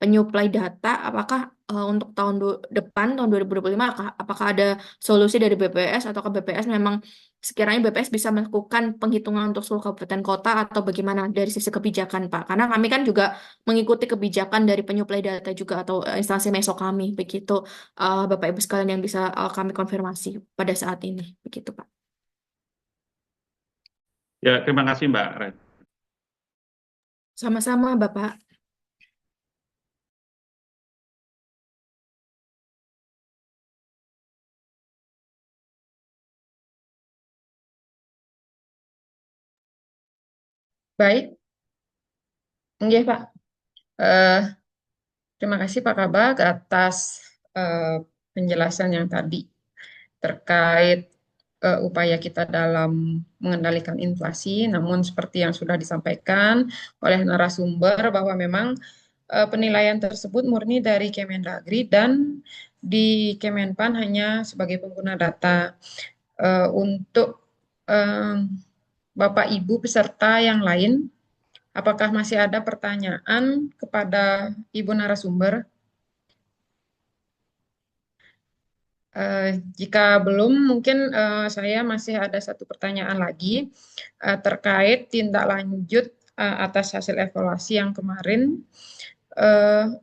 penyuplai data. Apakah untuk tahun depan tahun 2025 apakah ada solusi dari BPS atau BPS memang sekiranya BPS bisa melakukan penghitungan untuk seluruh kabupaten kota atau bagaimana dari sisi kebijakan, Pak? Karena kami kan juga mengikuti kebijakan dari penyuplai data juga atau instansi meso kami, begitu Bapak Ibu sekalian yang bisa kami konfirmasi pada saat ini, begitu, Pak. Ya, terima kasih Mbak Ren. Sama-sama, Bapak. Baik, nggih Pak. Eh, Terima kasih Pak Kabak atas eh, penjelasan yang tadi terkait upaya kita dalam mengendalikan inflasi. Namun seperti yang sudah disampaikan oleh narasumber bahwa memang penilaian tersebut murni dari Kemendagri dan di Kemenpan hanya sebagai pengguna data. Untuk eh, Bapak Ibu peserta yang lain, apakah masih ada pertanyaan kepada Ibu narasumber? Jika belum, mungkin saya masih ada satu pertanyaan lagi terkait tindak lanjut atas hasil evaluasi yang kemarin.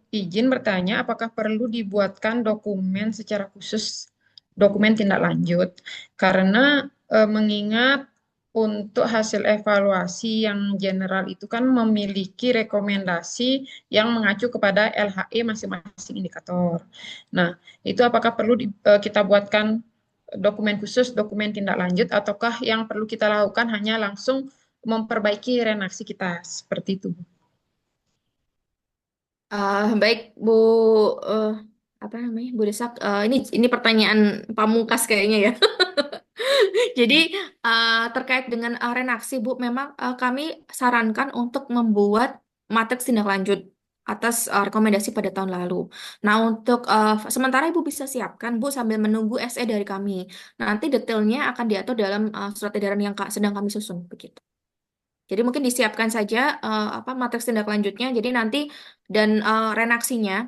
Izin bertanya, apakah perlu dibuatkan dokumen secara khusus, dokumen tindak lanjut? Karena mengingat untuk hasil evaluasi yang general itu kan memiliki rekomendasi yang mengacu kepada LHE masing-masing indikator. Nah, itu apakah perlu kita buatkan dokumen khusus, dokumen tindak lanjut, ataukah yang perlu kita lakukan hanya langsung memperbaiki renaksi kita seperti itu? Baik, Bu, eh, apa namanya, Bu Desak. Ini pertanyaan pamungkas kayaknya ya. Jadi terkait dengan renaksi, Bu, memang kami sarankan untuk membuat matriks tindak lanjut atas rekomendasi pada tahun lalu. Nah, untuk sementara Ibu bisa siapkan, Bu, sambil menunggu SE dari kami. Nanti detailnya akan diatur dalam surat edaran yang sedang kami susun, begitu. Jadi mungkin disiapkan saja apa matriks tindak lanjutnya. Jadi nanti dan renaksinya,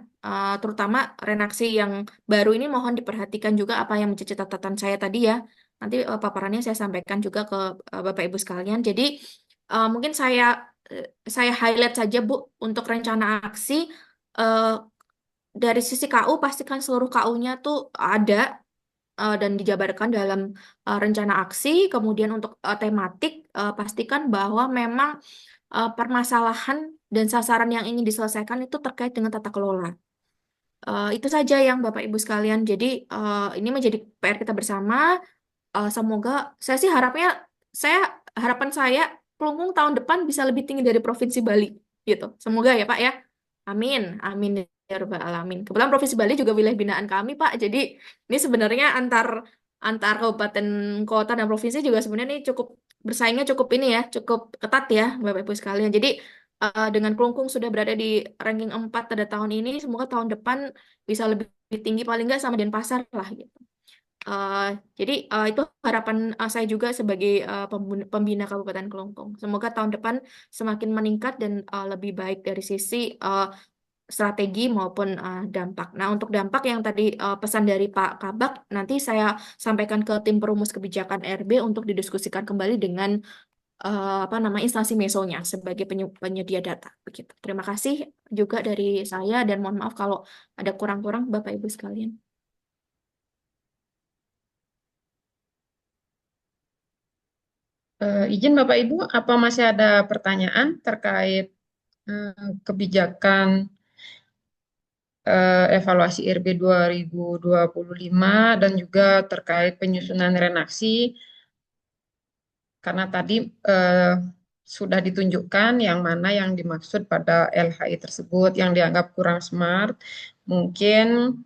terutama renaksi yang baru ini mohon diperhatikan juga apa yang menjadi catatan saya tadi ya. Nanti paparannya saya sampaikan juga ke Bapak Ibu sekalian. Jadi mungkin saya highlight saja Bu untuk rencana aksi. eh, dari sisi KU pastikan seluruh KU-nya tuh ada dan dijabarkan dalam rencana aksi. Kemudian untuk tematik, pastikan bahwa memang permasalahan dan sasaran yang ingin diselesaikan itu terkait dengan tata kelola. Itu saja yang Bapak Ibu sekalian. Jadi ini menjadi PR kita bersama. Semoga saya sih saya harapan saya Kelungkung tahun depan bisa lebih tinggi dari Provinsi Bali gitu. Semoga ya Pak ya. Amin, amin ya Rabbal Alamin. Kebetulan Provinsi Bali juga wilayah binaan kami Pak. Jadi ini sebenarnya antar antar kabupaten kota dan provinsi juga sebenarnya ini cukup bersaingnya cukup ini ya, cukup ketat ya Bapak Ibu sekalian. Jadi dengan Kelungkung sudah berada di ranking 4 pada tahun ini, semoga tahun depan bisa lebih tinggi paling nggak sama Denpasar lah gitu. Eh, jadi itu harapan saya juga sebagai pembina Kabupaten Kelungkung. Semoga tahun depan semakin meningkat dan lebih baik dari sisi strategi maupun dampak. Nah, untuk dampak yang tadi pesan dari Pak Kabak, nanti saya sampaikan ke tim perumus kebijakan RB untuk didiskusikan kembali dengan apa nama instansi mesonya sebagai penyedia data. Begitu. Terima kasih juga dari saya dan mohon maaf kalau ada kurang-kurang Bapak Ibu sekalian. Izin Bapak Ibu, apa masih ada pertanyaan terkait kebijakan evaluasi RB 2025 dan juga terkait penyusunan renaksi karena tadi sudah ditunjukkan yang mana yang dimaksud pada LHI tersebut yang dianggap kurang smart. Mungkin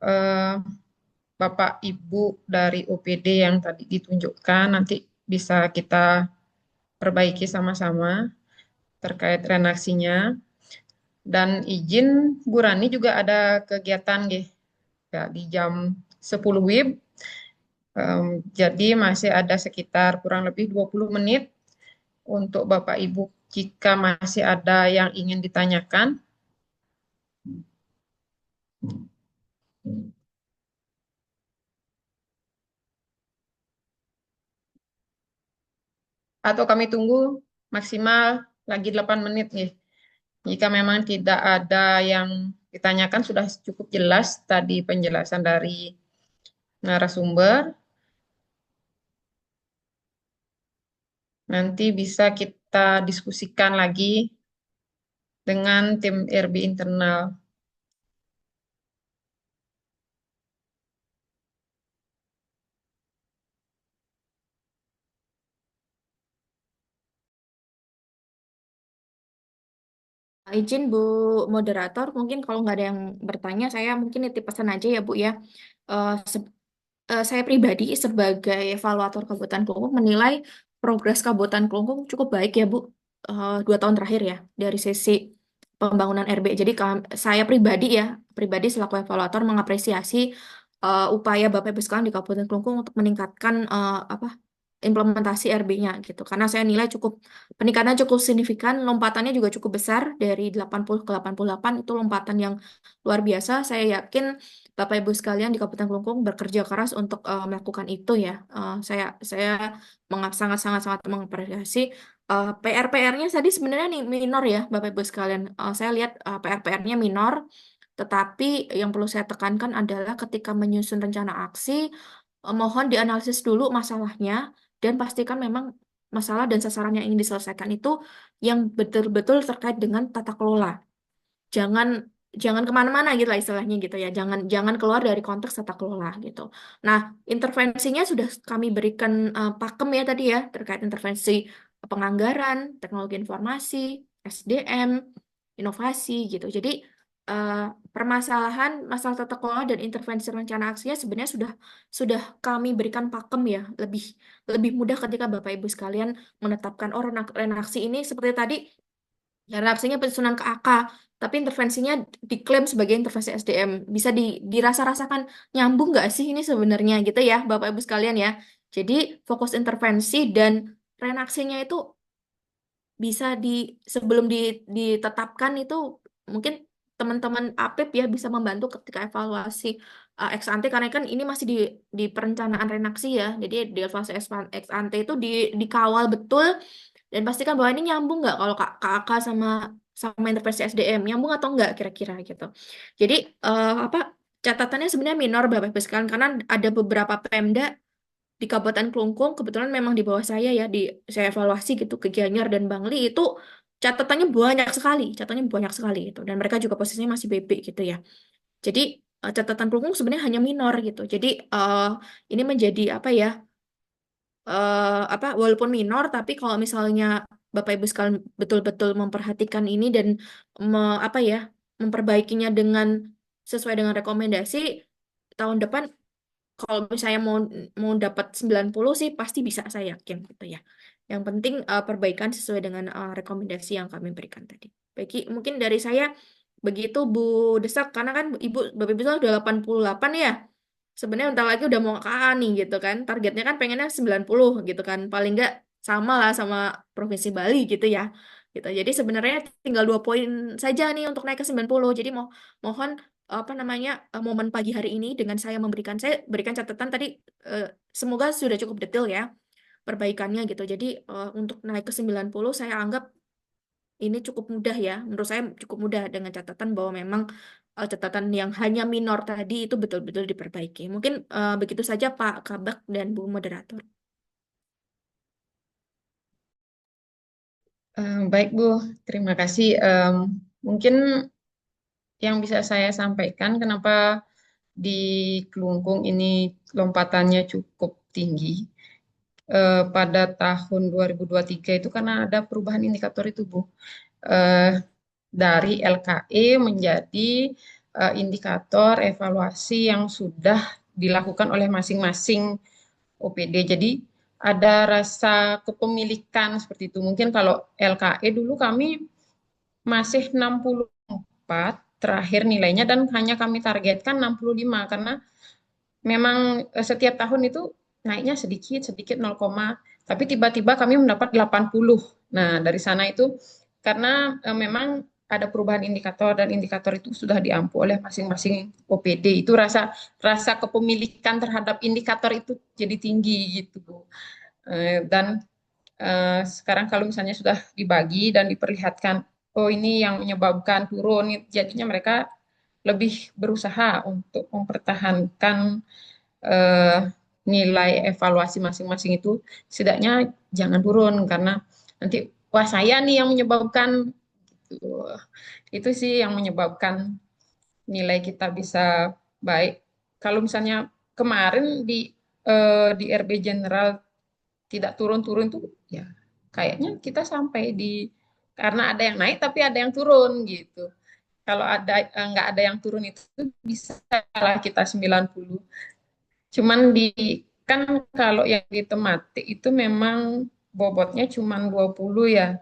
eh, Bapak Ibu dari OPD yang tadi ditunjukkan nanti bisa kita perbaiki sama-sama terkait renaksinya. Dan izin Bu Rani juga ada kegiatan ya, di jam 10 WIB. Jadi masih ada sekitar kurang lebih 20 menit untuk Bapak Ibu jika masih ada yang ingin ditanyakan. Atau kami tunggu maksimal lagi 8 menit nih. Jika memang tidak ada yang ditanyakan sudah cukup jelas tadi penjelasan dari narasumber. Nanti bisa kita diskusikan lagi dengan tim RB internal. Izin Bu Moderator, mungkin kalau nggak ada yang bertanya, saya mungkin nitip pesan aja ya Bu ya. Eh, se- saya pribadi sebagai evaluator Kabupaten Kelungkung menilai progres Kabupaten Kelungkung cukup baik ya Bu, 2 tahun terakhir ya dari sisi pembangunan RB. Jadi saya pribadi ya, pribadi selaku evaluator mengapresiasi upaya Bapak Ibu sekalian di Kabupaten Kelungkung untuk meningkatkan implementasi RB-nya gitu. Karena saya nilai peningkatannya cukup signifikan, lompatannya juga cukup besar dari 80 ke 88 itu lompatan yang luar biasa. Saya yakin Bapak Ibu sekalian di Kabupaten Kelungkung bekerja keras untuk melakukan itu ya. Saya sangat sangat mengapresiasi PR-PR-nya tadi sebenarnya nih minor ya Bapak Ibu sekalian. Saya lihat PR-PR-nya minor, tetapi yang perlu saya tekankan adalah ketika menyusun rencana aksi, mohon dianalisis dulu masalahnya dan pastikan memang masalah dan sasaran yang ingin diselesaikan itu yang betul-betul terkait dengan tata kelola. Jangan jangan kemana-mana gitu lah istilahnya gitu ya. Jangan jangan keluar dari konteks tata kelola gitu. Nah, intervensinya sudah kami berikan pakem ya tadi ya terkait intervensi penganggaran, teknologi informasi, SDM, inovasi gitu. Jadi eh, permasalahan masalah tata kelola dan intervensi rencana aksinya sebenarnya sudah kami berikan pakem ya, lebih lebih mudah ketika Bapak Ibu sekalian menetapkan oh renaksi ini seperti tadi ya, reaksinya penyusunan ke AK, tapi intervensinya diklaim sebagai intervensi SDM. Bisa dirasa-rasakan nyambung nggak sih ini sebenarnya gitu ya, Bapak Ibu sekalian ya. Jadi fokus intervensi dan reaksinya itu bisa sebelum ditetapkan itu mungkin teman-teman APIP ya bisa membantu ketika evaluasi ex ante karena kan ini masih di perencanaan renaksi ya. Jadi di evaluasi ex ante itu dikawal betul dan pastikan bahwa ini nyambung nggak kalau KAK sama sama intervensi SDM nyambung atau nggak kira-kira gitu. Jadi apa catatannya sebenarnya minor Bapak Ibu sekalian karena ada beberapa Pemda di Kabupaten Kelungkung kebetulan memang di bawah saya ya saya evaluasi gitu ke Gianyar dan Bangli itu catatannya banyak sekali gitu dan mereka juga posisinya masih BB gitu ya. Jadi catatan Kelungkung sebenarnya hanya minor gitu. Jadi ini menjadi apa ya apa walaupun minor tapi kalau misalnya Bapak Ibu sekalian betul-betul memperhatikan ini dan apa ya memperbaikinya dengan sesuai dengan rekomendasi tahun depan kalau misalnya mau mau dapat 90 sih pasti bisa saya yakin gitu ya. Yang penting perbaikan sesuai dengan rekomendasi yang kami berikan tadi. Bagi mungkin dari saya begitu Bu Desak karena kan Bapak Ibu udah 88 ya. Sebenarnya bentar lagi udah mau ke AA nih gitu kan. Targetnya kan pengennya 90 gitu kan. Paling nggak sama lah sama Provinsi Bali gitu ya. Gitu. Jadi sebenarnya tinggal 2 poin saja nih untuk naik ke 90. Jadi mohon apa namanya momen pagi hari ini dengan saya berikan catatan tadi eh, semoga sudah cukup detail ya perbaikannya gitu. Jadi untuk naik ke 90 saya anggap ini cukup mudah ya. Menurut saya cukup mudah dengan catatan bahwa memang catatan yang hanya minor tadi itu betul-betul diperbaiki. Mungkin begitu saja Pak Kabak dan Bu Moderator. Baik Bu, terima kasih. Mungkin yang bisa saya sampaikan kenapa di Kelungkung ini lompatannya cukup tinggi. Pada tahun 2023 itu karena ada perubahan indikator itu, Bu. Eh, dari LKE menjadi indikator evaluasi yang sudah dilakukan oleh masing-masing OPD. Jadi ada rasa kepemilikan seperti itu. Mungkin kalau LKE dulu kami masih 64 terakhir nilainya dan hanya kami targetkan 65 karena memang setiap tahun itu naiknya sedikit, sedikit 0, tapi tiba-tiba kami mendapat 80. Nah, dari sana itu karena memang ada perubahan indikator dan indikator itu sudah diampu oleh masing-masing OPD. Itu rasa rasa kepemilikan terhadap indikator itu jadi tinggi gitu, Bu. Dan sekarang kalau misalnya sudah dibagi dan diperlihatkan, oh ini yang menyebabkan turun, jadinya mereka lebih berusaha untuk mempertahankan eh, nilai evaluasi masing-masing itu, setidaknya jangan turun karena nanti wah saya nih yang menyebabkan gitu. Itu sih yang menyebabkan nilai kita bisa baik. Kalau misalnya kemarin di RB General tidak turun-turun tuh ya kayaknya kita sampai di karena ada yang naik tapi ada yang turun gitu. Kalau ada nggak ada yang turun itu bisa lah kita 90. Cuman kan kalau yang di tematik itu memang bobotnya cuman 20 ya.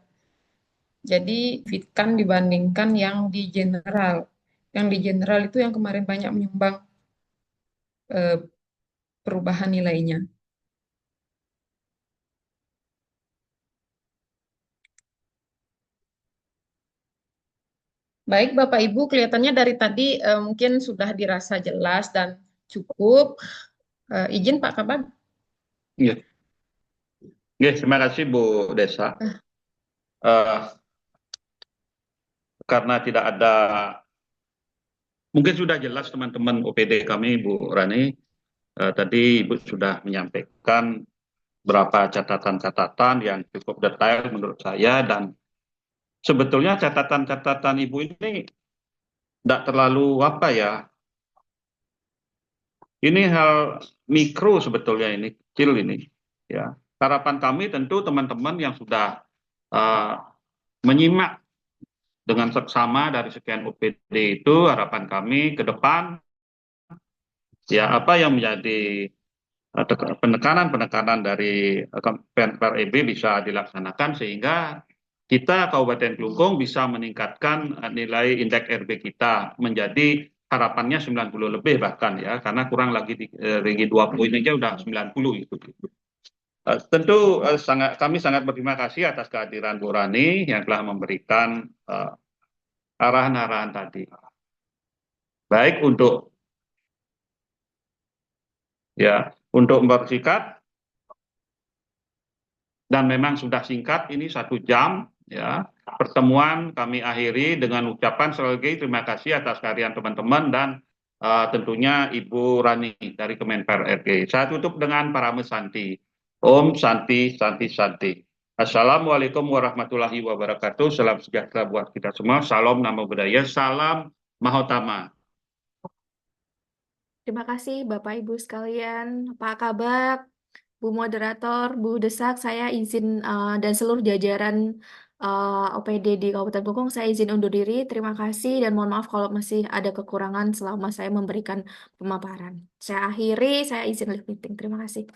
Jadi fitkan dibandingkan yang di general. Yang di general itu yang kemarin banyak menyumbang eh, perubahan nilainya. Baik, Bapak Ibu, kelihatannya dari tadi mungkin sudah dirasa jelas dan cukup. Izin Pak Kabag. Iya. Oke, terima kasih Bu Desa. Eh, karena tidak ada, mungkin sudah jelas teman-teman OPD kami, Bu Rani. Tadi Ibu sudah menyampaikan beberapa catatan-catatan yang cukup detail menurut saya, dan sebetulnya catatan-catatan Ibu ini tidak terlalu apa ya, ini hal mikro sebetulnya, ini kecil ini. Ya, harapan kami tentu teman-teman yang sudah menyimak dengan seksama dari sekian OPD itu, harapan kami ke depan ya apa yang menjadi penekanan-penekanan dari Pemper EB bisa dilaksanakan sehingga kita Kabupaten Kelungkung bisa meningkatkan nilai indeks RB kita menjadi harapannya 90 lebih bahkan ya, karena kurang lagi di tinggi 20 ini aja udah 90 itu. Tentu kami sangat berterima kasih atas kehadiran Bu Rani yang telah memberikan arahan-arahan tadi. Baik untuk bersikat, dan memang sudah singkat ini 1 jam ya. Pertemuan kami akhiri dengan ucapan sekali lagi terima kasih atas kehadiran teman-teman dan tentunya Ibu Rani dari Kemenper RG. Saya tutup dengan Parame Santi. Om Santi Santi Santi. Assalamualaikum warahmatullahi wabarakatuh. Salam sejahtera buat kita semua. Salam Namo Buddhaya. Salam Mahotama. Terima kasih Bapak Ibu sekalian, Pak Kabak, Bu Moderator, Bu Desak, saya izin dan seluruh jajaran OPD di Kabupaten Kelungkung, saya izin undur diri. Terima kasih dan mohon maaf kalau masih ada kekurangan selama saya memberikan pemaparan. Saya akhiri, saya izin live meeting. Terima kasih.